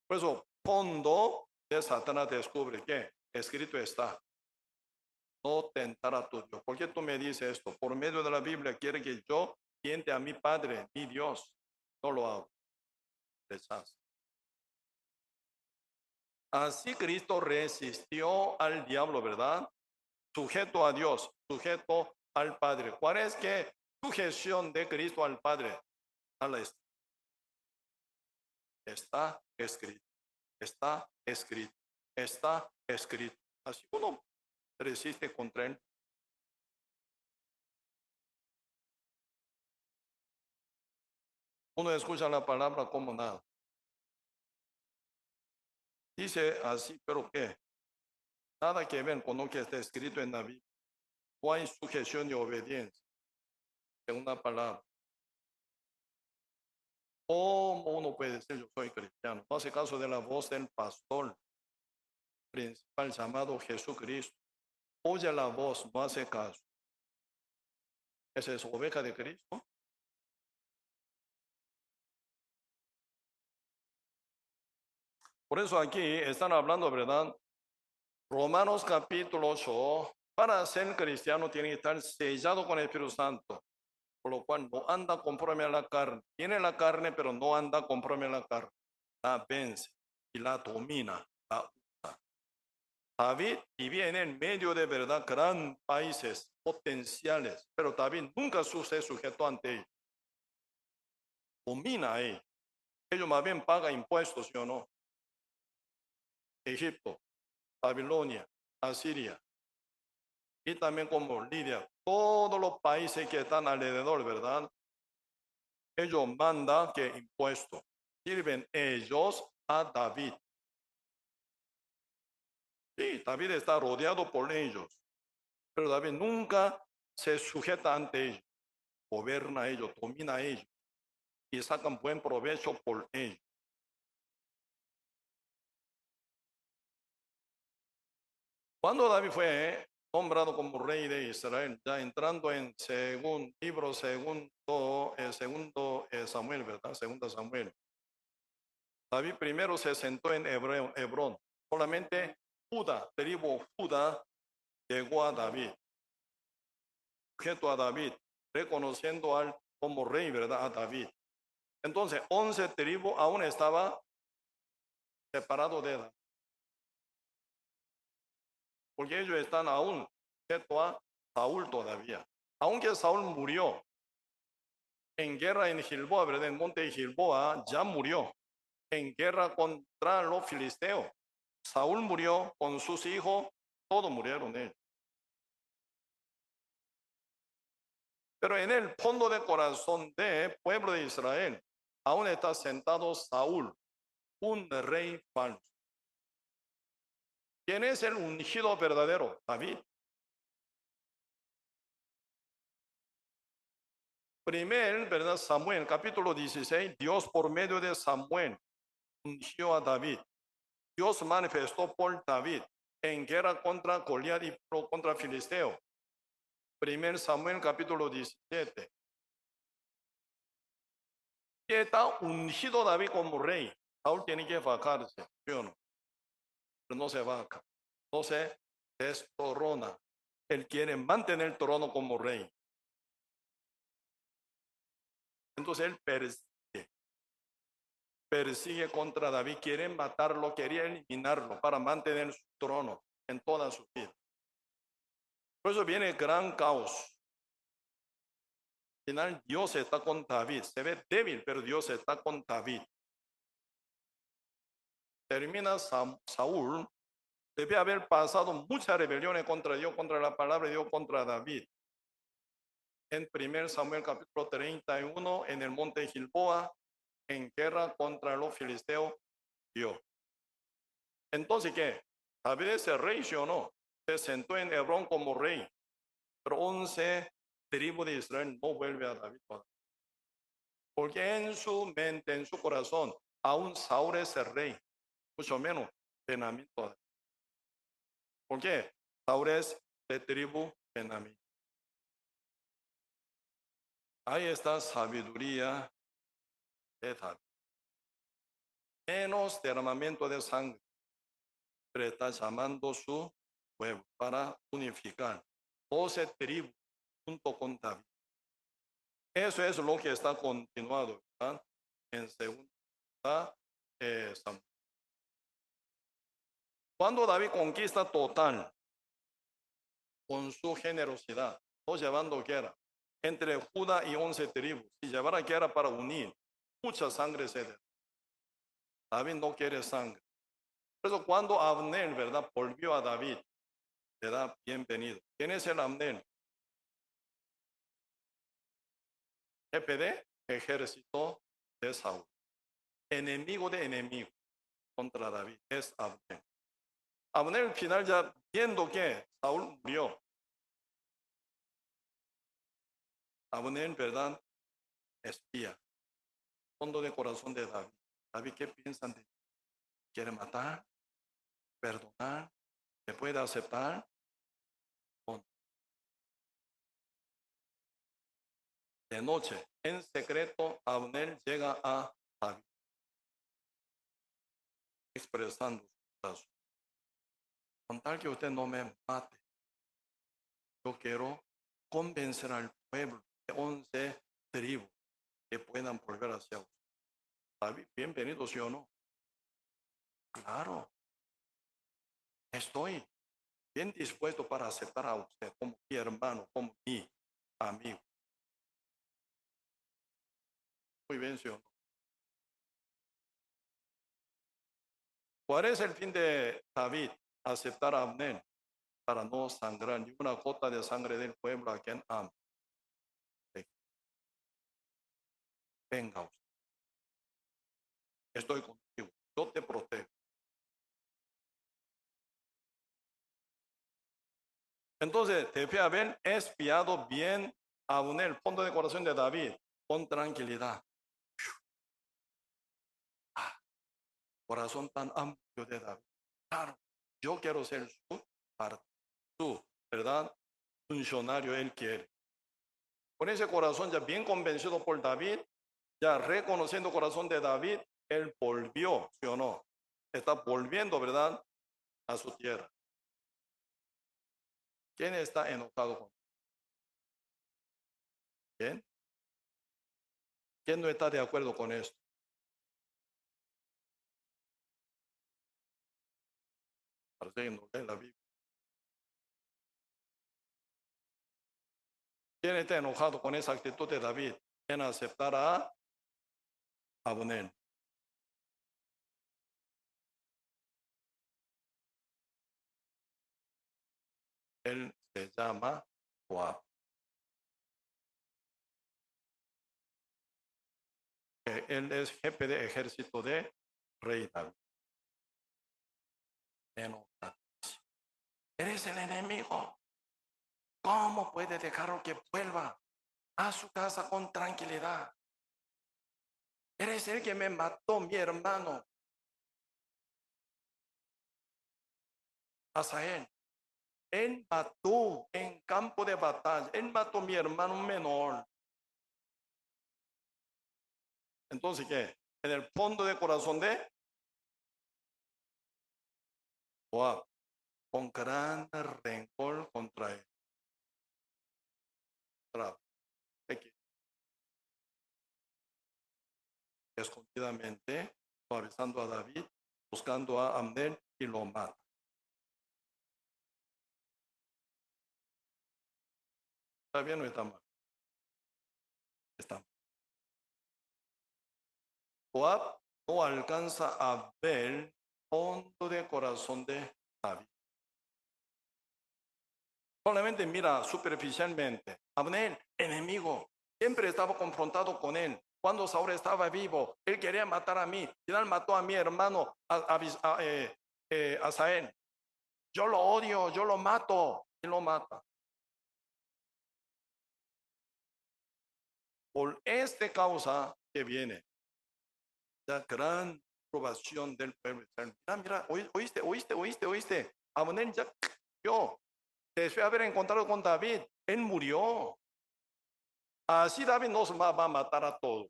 Por eso, fondo de Satanás descubre que escrito está. No tentará a tu Dios. ¿Por qué tú me dices esto? Por medio de la Biblia quiere que yo tiente a mi Padre, mi Dios. No lo hago. Rechazo. Así Cristo resistió al diablo, ¿verdad? Sujeto a Dios, sujeto al Padre. ¿Cuál es que sujeción de Cristo al Padre? Está escrito, está escrito, está escrito. Así uno resiste contra él. Uno escucha la palabra como nada. Dice así, pero ¿qué? Nada que ver con lo que está escrito en la Biblia. No hay sujeción y obediencia. En una palabra. ¿Cómo uno puede decir yo soy cristiano? No hace caso de la voz del pastor principal llamado Jesucristo. Oye la voz, no hace caso. Esa es oveja de Cristo. Por eso aquí están hablando, ¿verdad? Romanos capítulo 8. Para ser cristiano tiene que estar sellado con el Espíritu Santo. Por lo cual no anda conforme a la carne. Tiene la carne, pero no anda conforme a la carne. La vence y la domina, la usa. David vivía en el medio de verdad gran países potenciales, pero David nunca se sujetó ante ellos. Domina a ellos. Ellos más bien pagan impuestos, ¿sí o no? Egipto, Babilonia, Asiria y también como Lidia, todos los países que están alrededor, ¿verdad? Ellos mandan que impuestos. Sirven ellos a David. Sí, David está rodeado por ellos, pero David nunca se sujeta ante ellos, gobierna a ellos, domina a ellos y sacan buen provecho por ellos. Cuando David fue nombrado como rey de Israel, ya entrando en segundo Samuel, ¿verdad? Segundo Samuel. David primero se sentó en Hebrón. Solamente Judá, tribu Judá, llegó a David, sujeto a David, reconociendo como rey, ¿verdad? A David. Entonces, 11 tribus aún estaba separado de David, porque ellos están aún sujeto a Saúl todavía. Aunque Saúl murió en guerra en Gilboa, ¿verdad? En el monte de Gilboa, ya murió en guerra contra los filisteos. Saúl murió con sus hijos, todos murieron ellos. Pero en el fondo del corazón del pueblo de Israel, aún está sentado Saúl, un rey falso. ¿Quién es el ungido verdadero? David. Primer, ¿verdad? Samuel, capítulo 16, Dios por medio de Samuel ungió a David. Dios manifestó por David en guerra contra Goliat y contra Filisteo. Primer Samuel, capítulo 17. Y está ungido David como rey. Saúl tiene que vacarse, ¿sí o no? Pero no se vaca, no se destorona. Él quiere mantener el trono como rey. Entonces él persigue contra David, quiere matarlo, quería eliminarlo para mantener su trono en toda su vida. Por eso viene el gran caos. Al final Dios está con David, se ve débil, pero Dios está con David. Termina Saúl, debe haber pasado muchas rebeliones contra Dios, contra la palabra de Dios, contra David. En 1 Samuel capítulo 31, en el monte Gilboa, en guerra contra los filisteos, Dios. Entonces, ¿qué? David se rey, ¿sí o no? Se sentó en Hebrón como rey, pero 11 tribus de Israel no vuelve a David. Porque en su mente, en su corazón, aún Saúl es el rey, mucho menos Benjamín. ¿Por qué? Saúl es de tribu Benjamín. Ahí está sabiduría de David. Menos derramamiento de sangre, pero está llamando su pueblo para unificar 12 tribus junto con David. Eso es lo que está continuado, ¿verdad? En segunda Samuel. Cuando David conquista total con su generosidad, no llevando guerra entre Judá y 11 tribus, si llevara guerra para unir, mucha sangre se da. David no quiere sangre. Por eso cuando Abner, ¿verdad?, volvió a David, le da bienvenido. ¿Quién es el Abner? Jefe de ejército de Saúl. Enemigo de enemigo contra David es Abner. Abner al final ya viendo que Saúl murió. Abner, ¿verdad?, espía. Fondo de corazón de David. David, ¿qué piensan de él? ¿Quiere matar? ¿Perdonar? ¿Se puede aceptar? De noche, en secreto, Abner llega a David, expresando su caso. Con tal que usted no me mate, yo quiero convencer al pueblo de 11 tribus que puedan volver hacia usted. David, bienvenido, ¿sí o no? Claro. estoy bien dispuesto para aceptar a usted como mi hermano, como mi amigo. Muy bien, ¿sí o no? ¿Cuál es el fin de David? Aceptar a Abner para no sangrar ni una gota de sangre del pueblo a quien ama. Venga usted, estoy contigo, yo te protejo. Entonces, debe haber espiado bien a Abner, el fondo de corazón de David, con tranquilidad. Ah, corazón tan amplio de David. Claro, yo quiero ser su, ¿verdad? Funcionario, él quiere. Con ese corazón ya bien convencido por David, ya reconociendo el corazón de David, él volvió, ¿sí o no? Está volviendo, ¿verdad? A su tierra. ¿Quién está enojado con él? ¿Quién? ¿Quién no está de acuerdo con esto? Parece que no lee la Biblia. ¿Quién está enojado con esa actitud de David? ¿Quién aceptará a Abner? Él se llama Joab. Él es jefe de ejército de rey David. Enojado. Eres el enemigo. ¿Cómo puede dejarlo que vuelva a su casa con tranquilidad? Eres el que me mató, mi hermano Asael. Él mató en campo de batalla. Él mató a mi hermano menor. Entonces, ¿qué? En el fondo de corazón de Joab, con gran rencor contra él. Escondidamente, avisando a David, buscando a Abner y lo mata. ¿Está bien o está mal? Está mal. Joab no alcanza a ver fondo de corazón de David. Solamente mira superficialmente. Abner, enemigo, siempre estaba confrontado con él. Cuando Saúl estaba vivo, él quería matar a mí. Al final mató a mi hermano Asael. Yo lo odio, yo lo mato. Y lo mata. Por esta causa que viene la gran aprobación del pueblo. Mira, oíste. Abner ya yo después de haber encontrado con David, él murió. Así David nos va a matar a todos.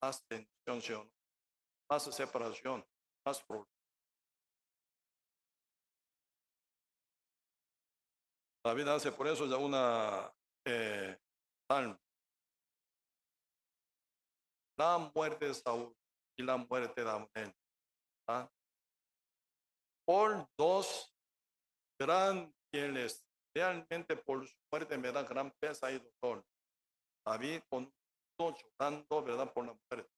Más tensión, más separación, más problemas. David hace por eso ya una salmo. La muerte de Saúl y la muerte de Abner. ¿Ah? Por dos gran fieles. Realmente por su muerte me da gran pesa y dolor. David con llorando, ¿verdad? Por la muerte.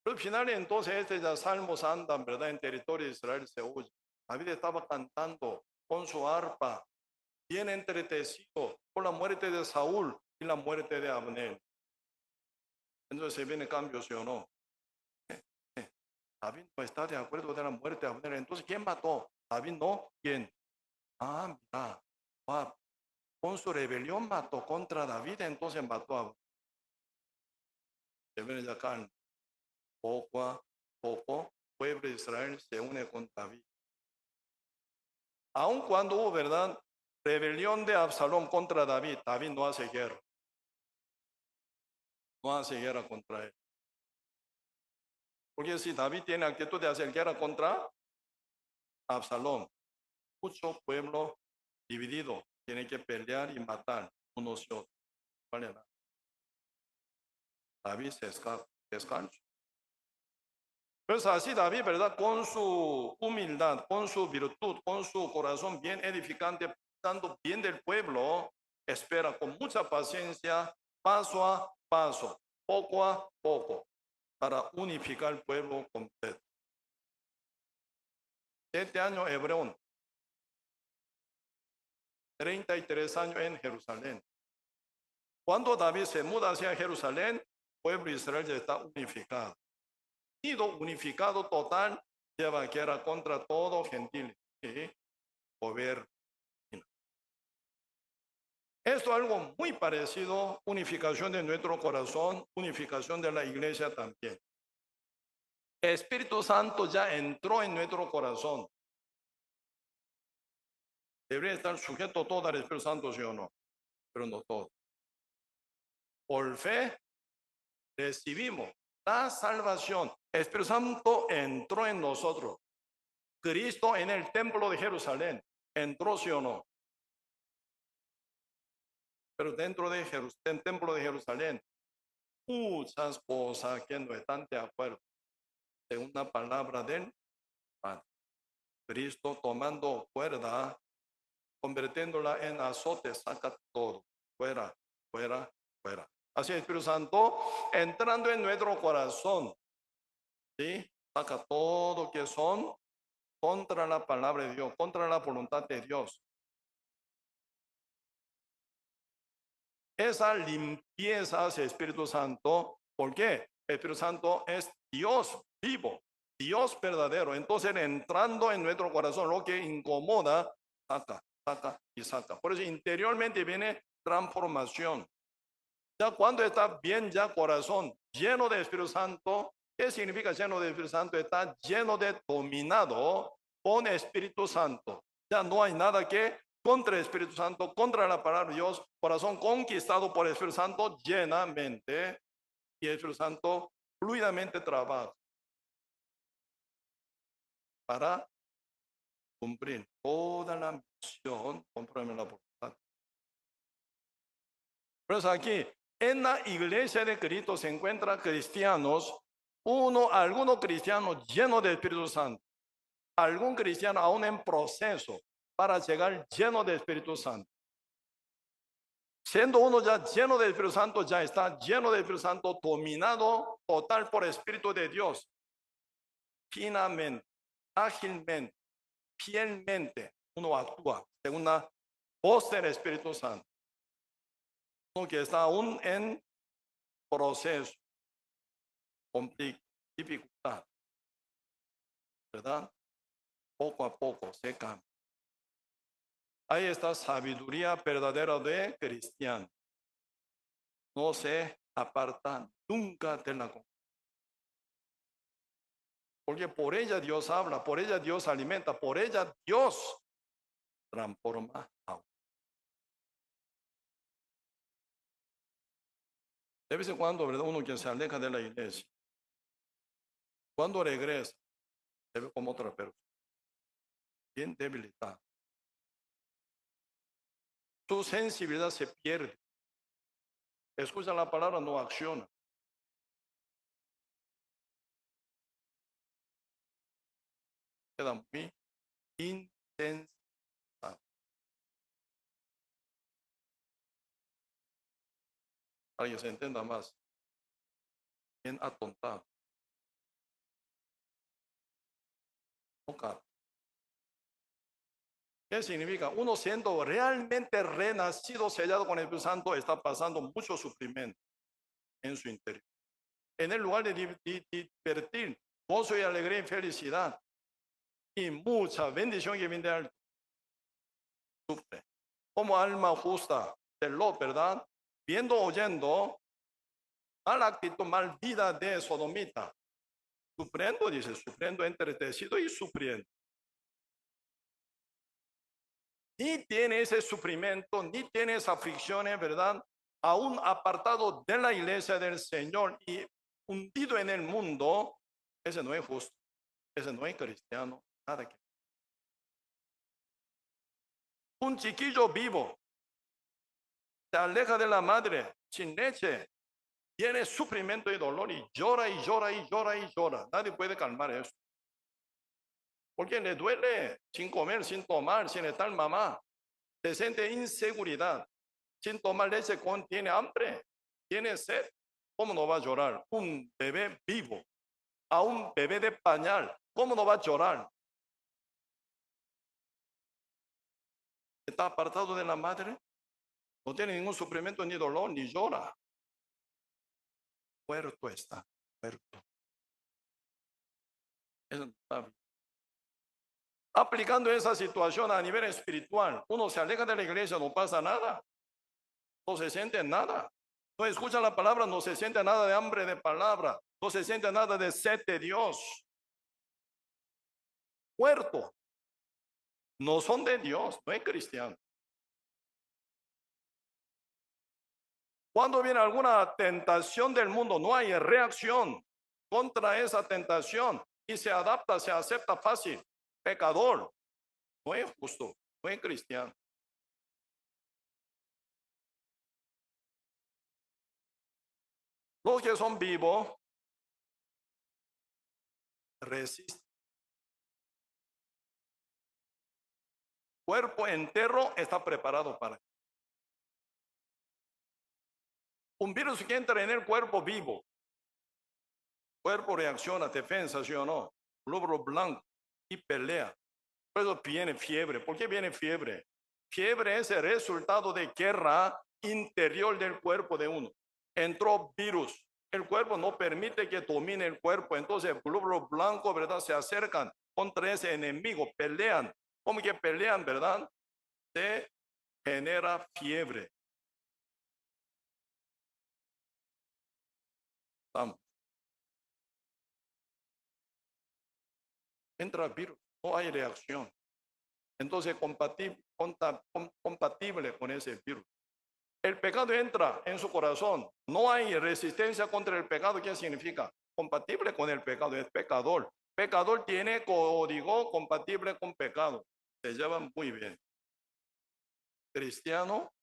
Pero al final entonces ya salmos andan, ¿verdad? En territorio de Israel se oye. David estaba cantando con su arpa, bien entretecido por la muerte de Saúl y la muerte de Abner. Entonces se viene cambio, ¿sí o no? David no está de acuerdo de la muerte de Abner. Entonces, ¿quién mató? David no. ¿Quién? Ah, mira. Con su rebelión mató contra David, entonces mató a Abner. Se viene ya acá, poco a poco, pueblo de Israel se une con David. Aun cuando hubo, ¿verdad? Rebelión de Absalón contra David, David no hace guerra. No hace guerra contra él. Porque si David tiene actitud de hacer guerra contra Absalón, mucho pueblo dividido tiene que pelear y matar unos y otros. Vale, David se descansa. Pues así David, ¿verdad? Con su humildad, con su virtud, con su corazón bien edificante, dando bien del pueblo, espera con mucha paciencia, paso a paso, poco a poco, para unificar el pueblo completo. 7 años Hebrón, 33 años en Jerusalén. Cuando David se muda hacia Jerusalén, el pueblo de Israel ya está unificado. Unificado total, lleva guerra contra todo gentil y gobierno. Esto es algo muy parecido, unificación de nuestro corazón, unificación de la iglesia también. El Espíritu Santo ya entró en nuestro corazón. Debería estar sujeto todo al Espíritu Santo, sí o no, pero no todo. Por fe recibimos la salvación. El Espíritu Santo entró en nosotros. Cristo en el templo de Jerusalén entró, sí o no. Pero dentro del templo de Jerusalén, muchas cosas que no están de acuerdo. De una palabra del Padre. Cristo tomando cuerda, convirtiéndola en azote, saca todo, fuera, fuera, fuera. Así el Espíritu Santo entrando en nuestro corazón, ¿sí? Saca todo que son contra la palabra de Dios, contra la voluntad de Dios. Esa limpieza hace el Espíritu Santo, ¿por qué? El Espíritu Santo es Dios vivo, Dios verdadero. Entonces, entrando en nuestro corazón, lo que incomoda, saca, saca y saca. Por eso, interiormente viene transformación. Ya cuando está bien, ya corazón lleno de Espíritu Santo, ¿qué significa lleno de Espíritu Santo? Está lleno de dominado con Espíritu Santo. Ya no hay nada que contra el Espíritu Santo, contra la palabra de Dios, corazón conquistado por el Espíritu Santo llenamente y el Espíritu Santo fluidamente trabaja para cumplir toda la misión conforme a la voluntad. Por eso aquí, en la iglesia de Cristo se encuentran cristianos, algunos cristianos llenos del Espíritu Santo, algún cristiano aún en proceso para llegar lleno del Espíritu Santo. Siendo uno ya lleno del Espíritu Santo, ya está lleno del Espíritu Santo, dominado total por el Espíritu de Dios. Finamente, ágilmente, fielmente, uno actúa según la voz del Espíritu Santo. Uno que está aún en proceso, dificultad, ¿verdad? Poco a poco se cambia. Ahí está sabiduría verdadera de cristiano. No se aparta nunca de la confianza. Porque por ella Dios habla, por ella Dios alimenta, por ella Dios transforma agua. De vez en cuando, ¿verdad? Uno que se aleja de la iglesia, cuando regresa, se ve como otra persona, bien debilitada. Su sensibilidad se pierde. Escucha la palabra, no acciona. Queda muy intensa. Para que se entienda más, bien atontado. ¿Qué significa? Uno siendo realmente renacido, sellado con el Espíritu Santo, está pasando mucho sufrimiento en su interior. En el lugar de divertir, gozo y alegría y felicidad, y mucha bendición que viene de alto, sufre. Como alma justa de Lot, ¿verdad? Viendo, oyendo, mala actitud, mal vida de sodomita. Sufriendo, dice, sufriendo, entretecido y sufriendo. Ni tiene ese sufrimiento, ni tiene esas aflicciones, ¿verdad? Aún apartado de la iglesia del Señor y hundido en el mundo, ese no es justo, ese no es cristiano, nada que. Un chiquillo vivo se aleja de la madre sin leche, tiene sufrimiento y dolor y llora y llora y llora y llora. Nadie puede calmar eso. Porque le duele sin comer, sin tomar, sin estar mamá. Se siente inseguridad. Sin tomar leche, tiene hambre, tiene sed. ¿Cómo no va a llorar? Un bebé vivo, a un bebé de pañal, ¿cómo no va a llorar? Está apartado de la madre, no tiene ningún sufrimiento ni dolor, ni llora. Muerto está, muerto. Eso está bien. Aplicando esa situación a nivel espiritual, uno se aleja de la iglesia, no pasa nada, no se siente nada, no escucha la palabra, no se siente nada de hambre de palabra, no se siente nada de sed de Dios. Muerto, no son de Dios, no es cristiano. Cuando viene alguna tentación del mundo, no hay reacción contra esa tentación y se adapta, se acepta fácil. Pecador, no es justo, no es cristiano. Los que son vivos resisten. Cuerpo entero está preparado para. Un virus que entra en el cuerpo vivo, cuerpo reacciona, defensa, ¿sí o no? Glóbulo blanco y pelea. Por eso viene fiebre. ¿Por qué viene fiebre? Fiebre es el resultado de guerra interior del cuerpo de uno. Entró virus. El cuerpo no permite que domine el cuerpo. Entonces, el glóbulo blanco, ¿verdad? Se acercan contra ese enemigo, pelean. ¿Cómo que pelean, verdad? Se genera fiebre. Vamos. Entra virus, no hay reacción. Entonces, compatible con ese virus. El pecado entra en su corazón. No hay resistencia contra el pecado. ¿Qué significa? Compatible con el pecado, es pecador. Pecador tiene código compatible con pecado. Se llevan muy bien. Cristiano,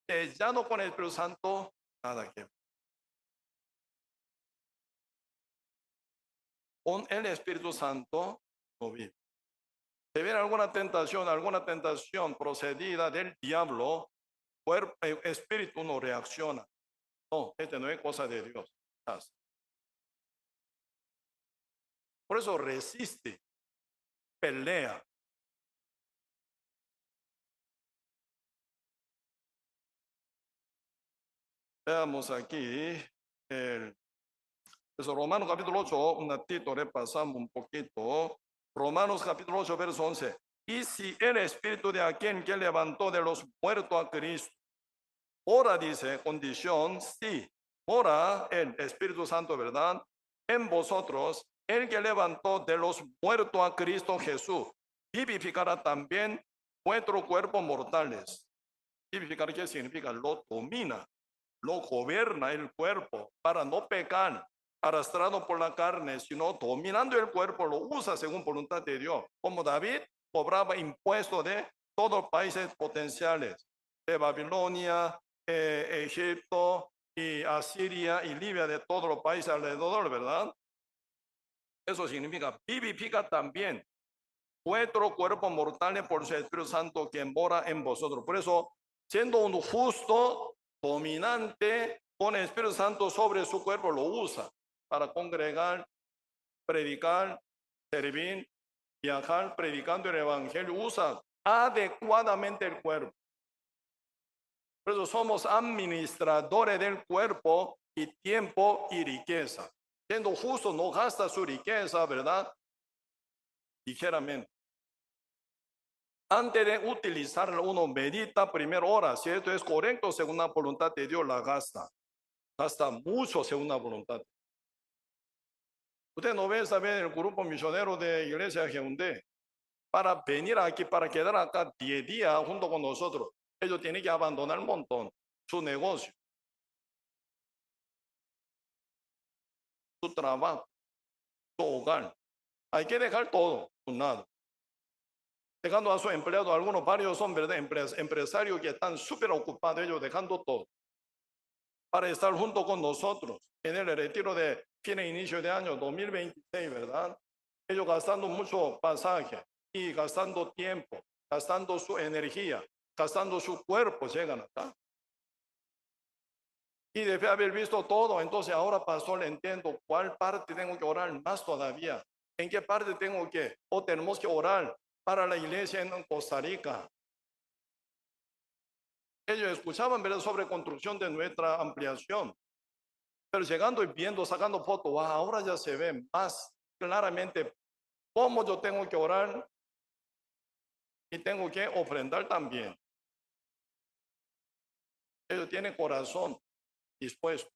sellado con el Espíritu Santo, nada que ver. Con el Espíritu Santo no vive. Si viene alguna tentación procedida del diablo, espíritu no reacciona. No, este no es cosa de Dios. Por eso resiste, pelea. Veamos aquí, Romanos capítulo 8, un ratito repasamos un poquito. Romanos capítulo 8, verso 11. Y si el espíritu de aquel que levantó de los muertos a Cristo, ora dice, condición, sí, ora el Espíritu Santo, ¿verdad? En vosotros, el que levantó de los muertos a Cristo Jesús, vivificará también vuestros cuerpos mortales. Vivificar, ¿qué significa? Lo domina, lo gobierna el cuerpo para no pecar, arrastrado por la carne, sino dominando el cuerpo, lo usa según voluntad de Dios. Como David cobraba impuestos de todos los países potenciales, de Babilonia, Egipto y Asiria y Libia, de todos los países alrededor, ¿verdad? Eso significa vivifica también vuestro cuerpo mortal por su Espíritu Santo que mora en vosotros. Por eso, siendo un justo, dominante, con el Espíritu Santo sobre su cuerpo, lo usa para congregar, predicar, servir, viajar, predicando el Evangelio, usa adecuadamente el cuerpo. Por eso somos administradores del cuerpo y tiempo y riqueza. Siendo justo, no gasta su riqueza, ¿verdad? Ligeramente. Antes de utilizarlo, uno medita primero, ora, si esto es correcto según la voluntad de Dios, la gasta. Gasta mucho según la voluntad. Usted no ve esta vez el grupo misionero de Iglesia Jeundé. Para venir aquí, para quedar acá 10 días junto con nosotros, ellos tienen que abandonar un montón su negocio, su trabajo, su hogar. Hay que dejar todo, nada. Dejando a su empleado, algunos varios son ¿verdad? Empresarios que están súper ocupados, ellos dejando todo para estar junto con nosotros en el retiro de fin e inicio de año 2026, ¿verdad? Ellos gastando mucho pasaje y gastando tiempo, gastando su energía, gastando su cuerpo, llegan acá. Y debe haber visto todo. Entonces ahora, pastor, entiendo cuál parte tengo que orar más todavía. ¿En qué parte tengo que o tenemos que orar para la iglesia en Costa Rica? Ellos escuchaban, ¿verdad?, sobre construcción de nuestra ampliación. Pero llegando y viendo, sacando fotos, ahora ya se ve más claramente cómo yo tengo que orar y tengo que ofrendar también. Ellos tienen corazón dispuesto.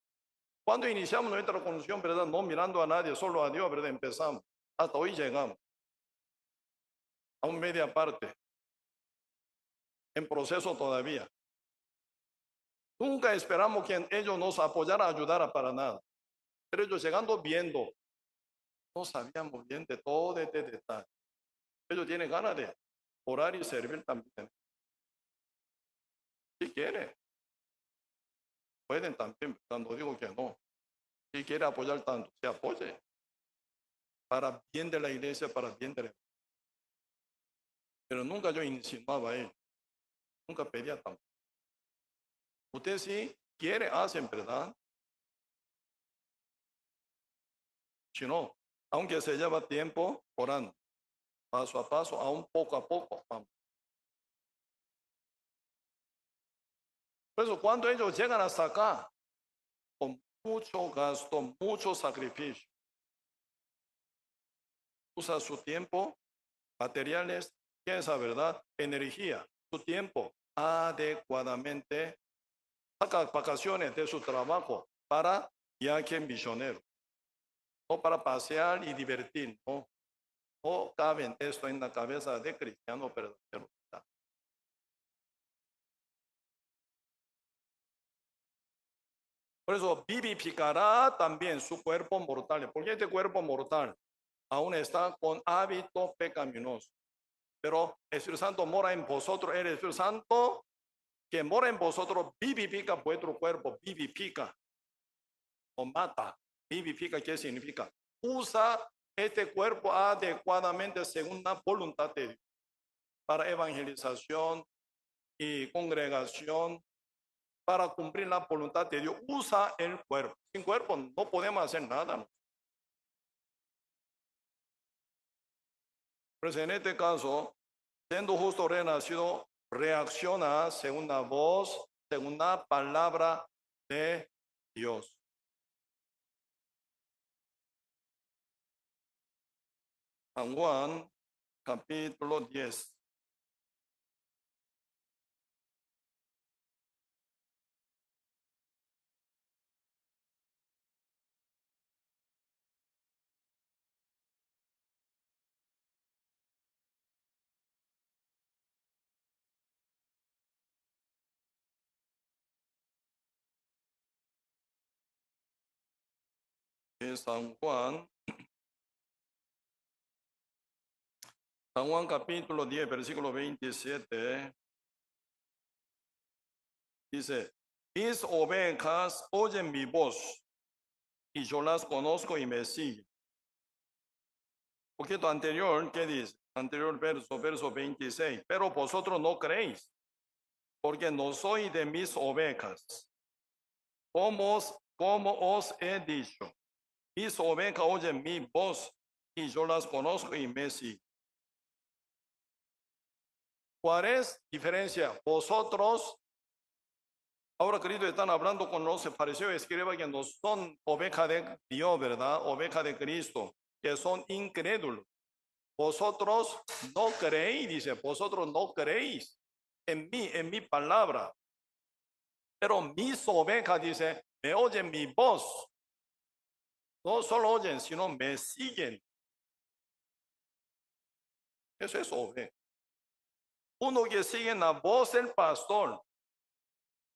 Cuando iniciamos nuestra construcción, ¿verdad?, no mirando a nadie, solo a Dios, ¿verdad?, empezamos. Hasta hoy llegamos a un media parte, en proceso todavía. Nunca esperamos que ellos nos apoyaran, ayudaran para nada. Pero ellos llegando viendo, no sabíamos bien de todo este detalle. Ellos tienen ganas de orar y servir también. Si quieren, pueden también, cuando digo que no. Si quiere apoyar tanto, se apoye. Para bien de la iglesia, para bien de la iglesia. Pero nunca yo insinuaba a él. Nunca pedía tanto. Usted sí quiere, hacen, ¿verdad? Si no, aunque se lleva tiempo orando, paso a paso, aún poco a poco, vamos. Por eso cuando ellos llegan hasta acá, con mucho gasto, mucho sacrificio, usa su tiempo, materiales, piensa, ¿verdad?, energía, su tiempo adecuadamente, saca vacaciones de su trabajo para viaje misionero, no para pasear y divertir, no. No caben esto en la cabeza de cristiano verdadero. Por eso vivificará también su cuerpo mortal, porque este cuerpo mortal aún está con hábito pecaminoso. Pero el Espíritu Santo mora en vosotros, el Espíritu Santo que mora en vosotros vivifica vuestro cuerpo, vivifica o mata. Vivifica, ¿qué significa? Usa este cuerpo adecuadamente según la voluntad de Dios para evangelización y congregación, para cumplir la voluntad de Dios. Usa el cuerpo. Sin cuerpo no podemos hacer nada. Pues en este caso, siendo justo renacido, reacciona según la voz, según la palabra de Dios. San Juan, capítulo 10. San Juan, capítulo 10, versículo 27, dice: mis ovejas oyen mi voz y yo las conozco y me siguen. Un poquito anterior, ¿qué dice? Anterior verso 26. Pero vosotros no creéis, porque no soy de mis ovejas. Como os he dicho, mis ovejas oyen mi voz y yo las conozco y me siguen. ¿Cuál es la diferencia? Vosotros, ahora, queridos, están hablando con los fariseos, escriba que no son ovejas de Dios, ¿verdad? Ovejas de Cristo, que son incrédulos. Vosotros no creéis, dice, vosotros no creéis en mí, en mi palabra. Pero mis ovejas, dice, me oyen mi voz. No solo oyen, sino me siguen. Eso es oveja. Uno que sigue la voz del pastor,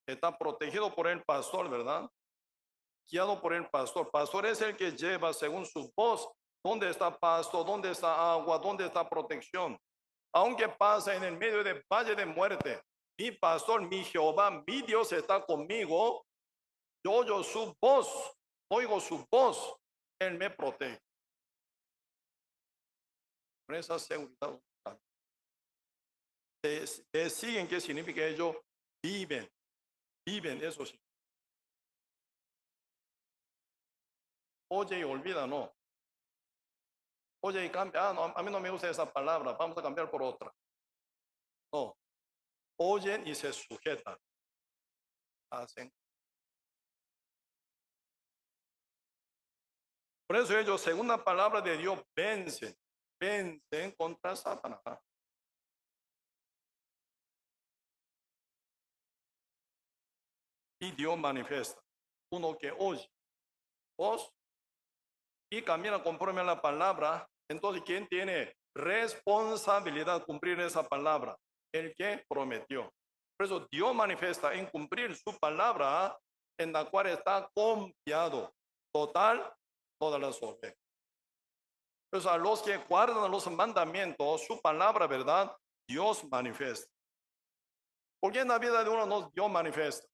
está protegido por el pastor, ¿verdad? Guiado por el pastor. Pastor es el que lleva según su voz dónde está pasto, dónde está agua, dónde está protección. Aunque pasa en el medio del valle de muerte, mi pastor, mi Jehová, mi Dios está conmigo. Yo oigo su voz, oigo su voz, Él me protege. Con esa seguridad. Siguen, ¿qué significa? Ellos viven, eso sí. Oye y olvida, no. Oye y cambia, no, a mí no me gusta esa palabra, vamos a cambiar por otra. No, oyen y se sujetan, hacen. Por eso ellos, según la palabra de Dios, vencen contra Satanás. Y Dios manifiesta. Uno que oye voz y camina conforme a la palabra, entonces ¿quién tiene responsabilidad de cumplir esa palabra? El que prometió. Por eso Dios manifiesta en cumplir su palabra, en la cual está confiado total todas las ovejas. Por eso a los que guardan los mandamientos, su palabra, ¿verdad? Dios manifiesta. Porque en la vida de uno no Dios manifiesta.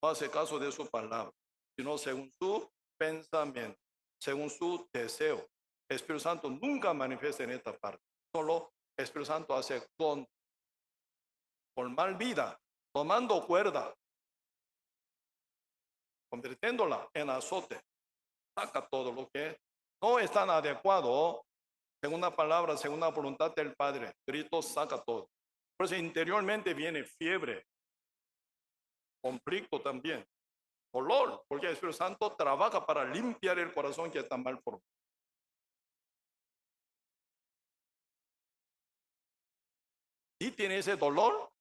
No hace caso de su palabra, sino según su pensamiento, según su deseo. El Espíritu Santo nunca manifiesta en esta parte. Solo el Espíritu Santo hace con mal vida, tomando cuerda, convirtiéndola en azote. Saca todo lo que no es tan adecuado, según la palabra, según la voluntad del Padre. Cristo saca todo. Por eso interiormente viene fiebre, conflicto también, dolor, porque el Espíritu Santo trabaja para limpiar el corazón que está mal formado. Y tiene ese dolor,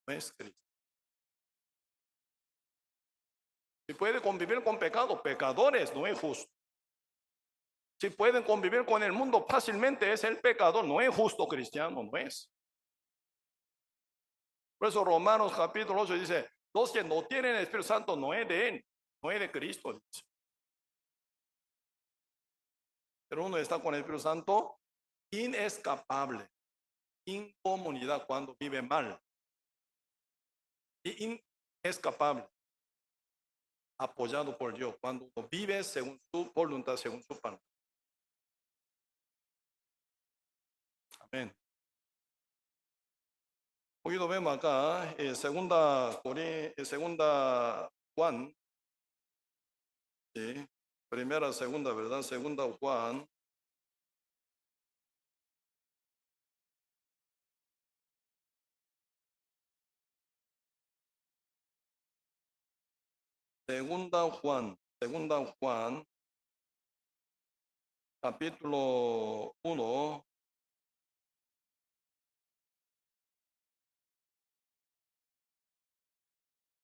no es Cristo. Si puede convivir con pecado, pecadores, no es justo. Si pueden convivir con el mundo fácilmente, es el pecador, no es justo cristiano, no es. Por eso Romanos capítulo 8 dice, los que no tienen el Espíritu Santo no es de Él, no es de Cristo, dice. Pero uno está con el Espíritu Santo inescapable, incomunidad cuando vive mal. Y inescapable, apoyado por Dios, cuando uno vive según su voluntad, según su palabra. Amén. Hoy lo vemos acá, segunda Juan, ¿sí? Primera, segunda, ¿verdad? Segunda Juan. Segunda Juan, capítulo 1,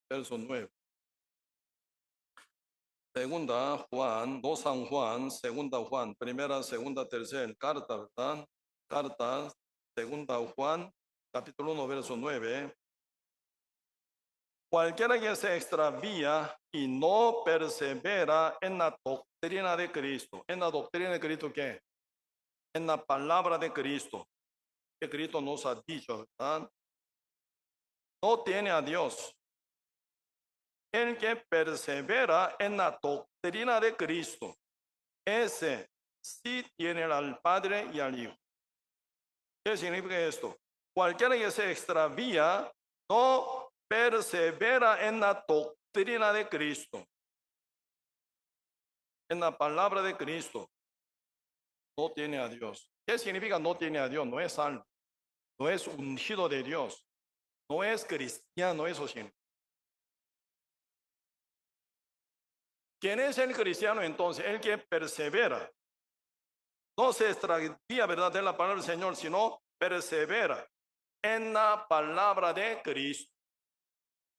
verso 9. Segunda Juan, no San Juan, segunda Juan, primera, segunda, tercera, carta, ¿verdad? Carta, segunda Juan, capítulo 1, verso 9. Cualquiera que se extravía y no persevera en la doctrina de Cristo. ¿En la doctrina de Cristo qué? En la palabra de Cristo, que Cristo nos ha dicho, ¿verdad? No tiene a Dios. El que persevera en la doctrina de Cristo, ese sí tiene al Padre y al Hijo. ¿Qué significa esto? Cualquiera que se extravía no persevera en la doctrina de Cristo, en la palabra de Cristo, no tiene a Dios. ¿Qué significa no tiene a Dios? No es salvo, no es ungido de Dios, no es cristiano, eso significa. ¿Quién es el cristiano entonces? El que persevera. No se extravía, ¿verdad?, de la palabra del Señor, sino persevera en la palabra de Cristo.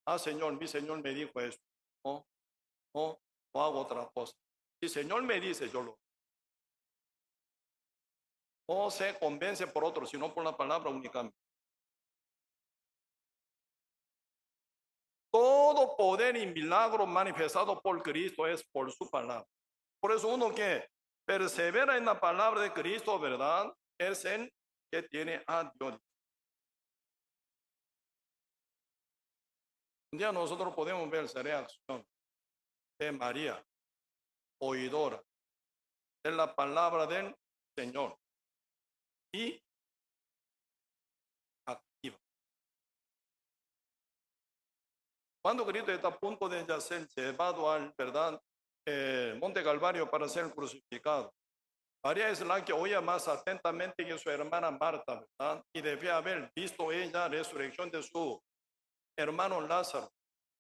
Ah, Señor, mi Señor me dijo esto. No, no hago otra cosa. Si el Señor me dice, yo lo. No se convence por otro, sino por la palabra únicamente. Todo poder y milagro manifestado por Cristo es por su palabra. Por eso uno que persevera en la palabra de Cristo, ¿verdad?, es el que tiene a Dios. Un día nosotros podemos ver esa reacción de María, oidora de la palabra del Señor y activa. Cuando Cristo está a punto de ya ser llevado al, ¿verdad?, Monte Calvario para ser crucificado, María es la que oía más atentamente que su hermana Marta, ¿verdad? Y debía haber visto ella la resurrección de su hermano Lázaro.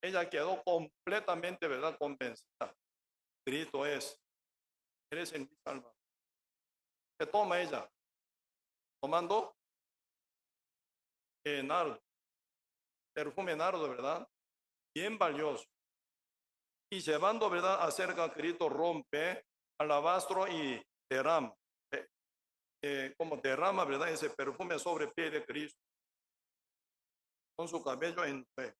Ella quedó completamente, ¿verdad?, convencida. Cristo eres el Salvador. ¿Qué toma ella? Tomando nardo, perfume nardo, ¿verdad? Bien valioso. Y llevando, ¿verdad?, acerca a Cristo, rompe alabastro y derrama. Como derrama, ¿verdad?, ese perfume sobre el pie de Cristo, con su cabello en fe.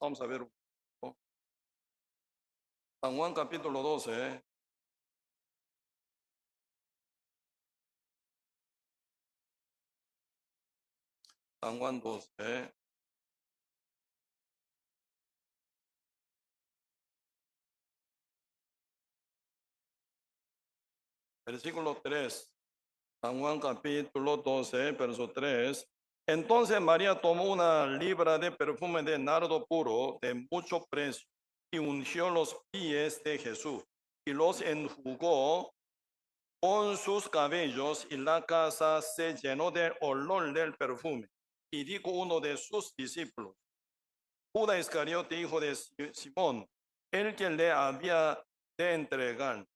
Vamos a ver un poco. San Juan capítulo 12. San Juan 12. Versículo 3. San Juan capítulo 12, verso 3. Entonces María tomó una libra de perfume de nardo puro de mucho precio y ungió los pies de Jesús y los enjugó con sus cabellos, y la casa se llenó de olor del perfume. Y dijo uno de sus discípulos, Judas Iscariote, hijo de Simón, el que le había de entregar,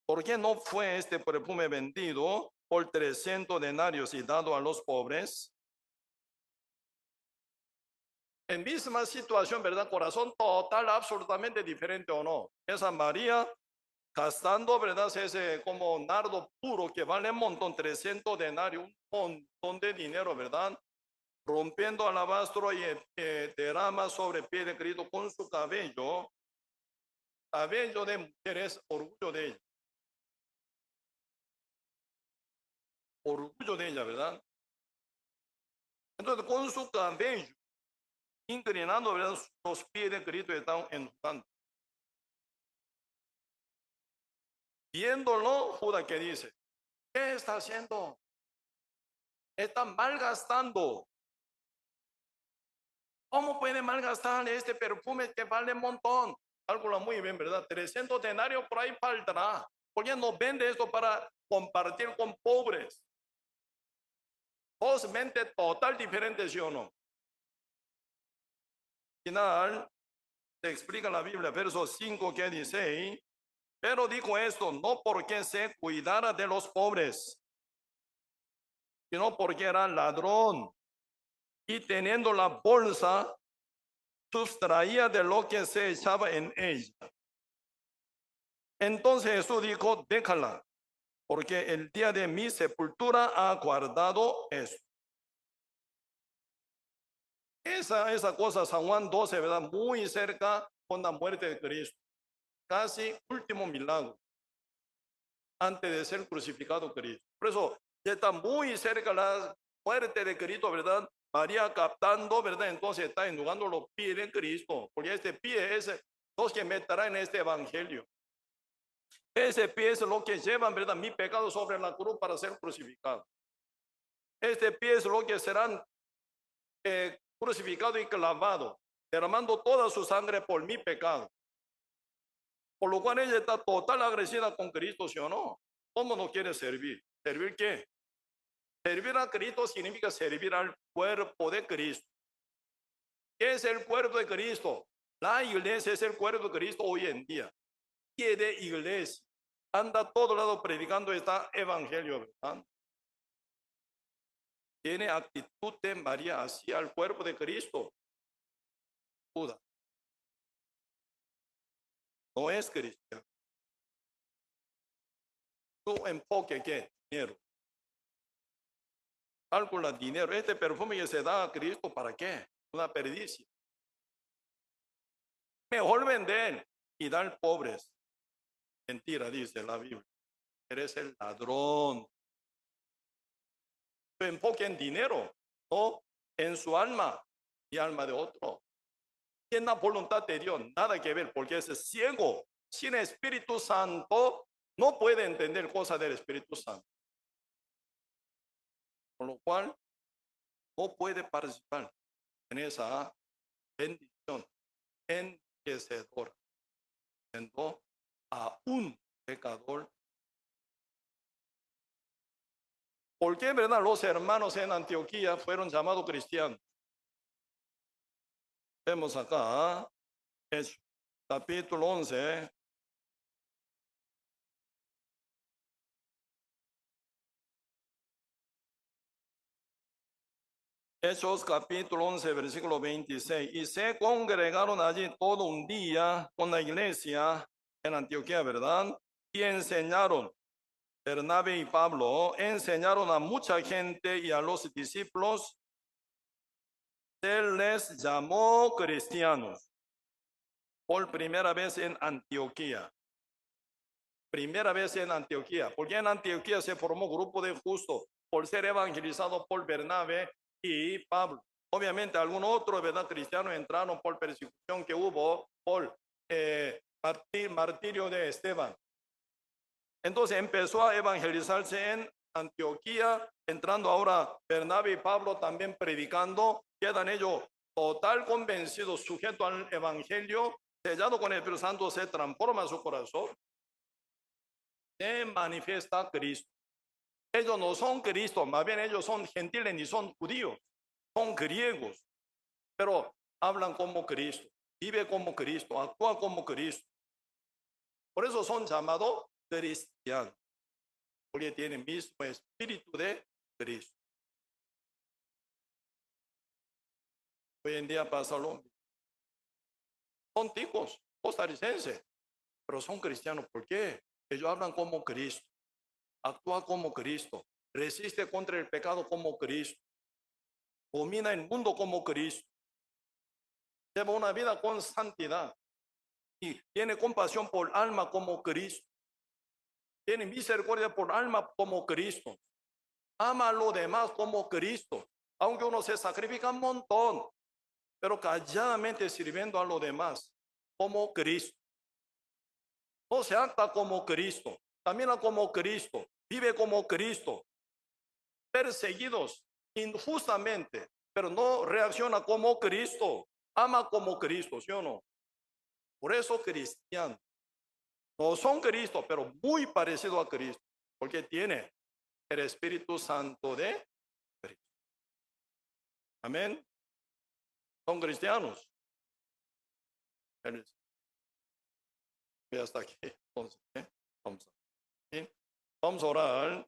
¿por qué no fue este perfume vendido por 300 denarios y dado a los pobres? En misma situación, ¿verdad? Corazón total, absolutamente diferente, ¿o no? Esa María gastando, ¿verdad?, ese como nardo puro que vale un montón, 300 denarios, un montón de dinero, ¿verdad? Rompiendo alabastro y derrama sobre el pie de Cristo con su cabello. Cabello de mujeres, orgullo de ella. Orgullo de ella, ¿verdad? Entonces, con su cabello, inclinando, ¿verdad?, los pies de Cristo están enjugando. Viéndolo, Judas, que dice, ¿qué está haciendo? Está malgastando. ¿Cómo puede malgastar este perfume que vale un montón? Cálcula muy bien, ¿verdad? 300 denarios por ahí faltará. ¿Por qué no vende esto para compartir con pobres? Dos mentes total diferentes, ¿sí o no? Final, se explica en la Biblia, verso 5, que dice, pero dijo esto no porque se cuidara de los pobres, sino porque era ladrón y teniendo la bolsa, sustraía de lo que se echaba en ella. Entonces Jesús dijo, déjala, porque el día de mi sepultura ha guardado esto. Esa cosa, San Juan 12, ¿verdad? Muy cerca con la muerte de Cristo. Casi último milagro antes de ser crucificado Cristo. Por eso ya está muy cerca la muerte de Cristo, ¿verdad? María captando, ¿verdad? Entonces está enjugando los pies de Cristo, porque este pie es los que meterá en este evangelio. Ese pie es lo que llevan, ¿verdad?, mi pecado sobre la cruz para ser crucificado. Este pie es lo que serán crucificado y clavado, derramando toda su sangre por mi pecado. Por lo cual ella está total agradecida con Cristo, ¿sí o no? ¿Cómo no quiere servir? ¿Servir qué? Servir a Cristo significa servir al cuerpo de Cristo. ¿Qué es el cuerpo de Cristo? La iglesia es el cuerpo de Cristo hoy en día. ¿Qué de iglesia? Anda a todo lado predicando este evangelio, ¿verdad? Tiene actitud de María hacia el cuerpo de Cristo. Judas no es cristiano. Tu enfoque, ¿qué? Dinero. Calcula dinero. Este perfume que se da a Cristo, ¿para qué? Una perdición. Mejor vender y dar pobres. Mentira, dice la Biblia. Eres el ladrón. Tu enfoque en dinero, no en su alma y alma de otro. Y en la voluntad de Dios, nada que ver, porque es ciego. Sin Espíritu Santo, no puede entender cosas del Espíritu Santo. Con lo cual, no puede participar en esa bendición enriquecedora, siendo a un pecador. ¿Por qué, verdad, los hermanos en Antioquía fueron llamados cristianos? Vemos acá, Hechos, capítulo 11. Hechos capítulo 11, versículo 26. Y se congregaron allí todo un día con la iglesia en Antioquía, ¿verdad? Y enseñaron, Bernabé y Pablo, enseñaron a mucha gente y a los discípulos. Se les llamó cristianos por primera vez en Antioquía. Primera vez en Antioquía, porque en Antioquía se formó grupo de justos por ser evangelizado por Bernabé y Pablo. Obviamente algunos otros, ¿verdad?, cristianos entraron por persecución que hubo por martirio de Esteban. Entonces empezó a evangelizarse en Antioquía, entrando ahora Bernabé y Pablo también predicando. Quedan ellos total convencidos, sujetos al evangelio, sellado con el Espíritu Santo, se transforma su corazón. Se manifiesta Cristo. Ellos no son Cristo, más bien ellos son gentiles ni son judíos, son griegos, pero hablan como Cristo, vive como Cristo, actúa como Cristo. Por eso son llamados cristianos, porque tienen el mismo espíritu de Cristo. Hoy en día pasa lo mismo. Son ticos, costarricenses, pero son cristianos. ¿Por qué? Ellos hablan como Cristo, actúa como Cristo, resiste contra el pecado como Cristo, domina el mundo como Cristo, lleva una vida con santidad y tiene compasión por alma como Cristo, tiene misericordia por alma como Cristo, ama a los demás como Cristo, aunque uno se sacrifica un montón, pero calladamente sirviendo a los demás como Cristo. No se acta como Cristo, camina como Cristo, vive como Cristo, perseguidos injustamente, pero no reacciona como Cristo, ama como Cristo, ¿sí o no? Por eso cristianos no son Cristo, pero muy parecido a Cristo, porque tiene el Espíritu Santo de Cristo. Amén. Son cristianos. Y hasta aquí. Entonces, vamos a orar.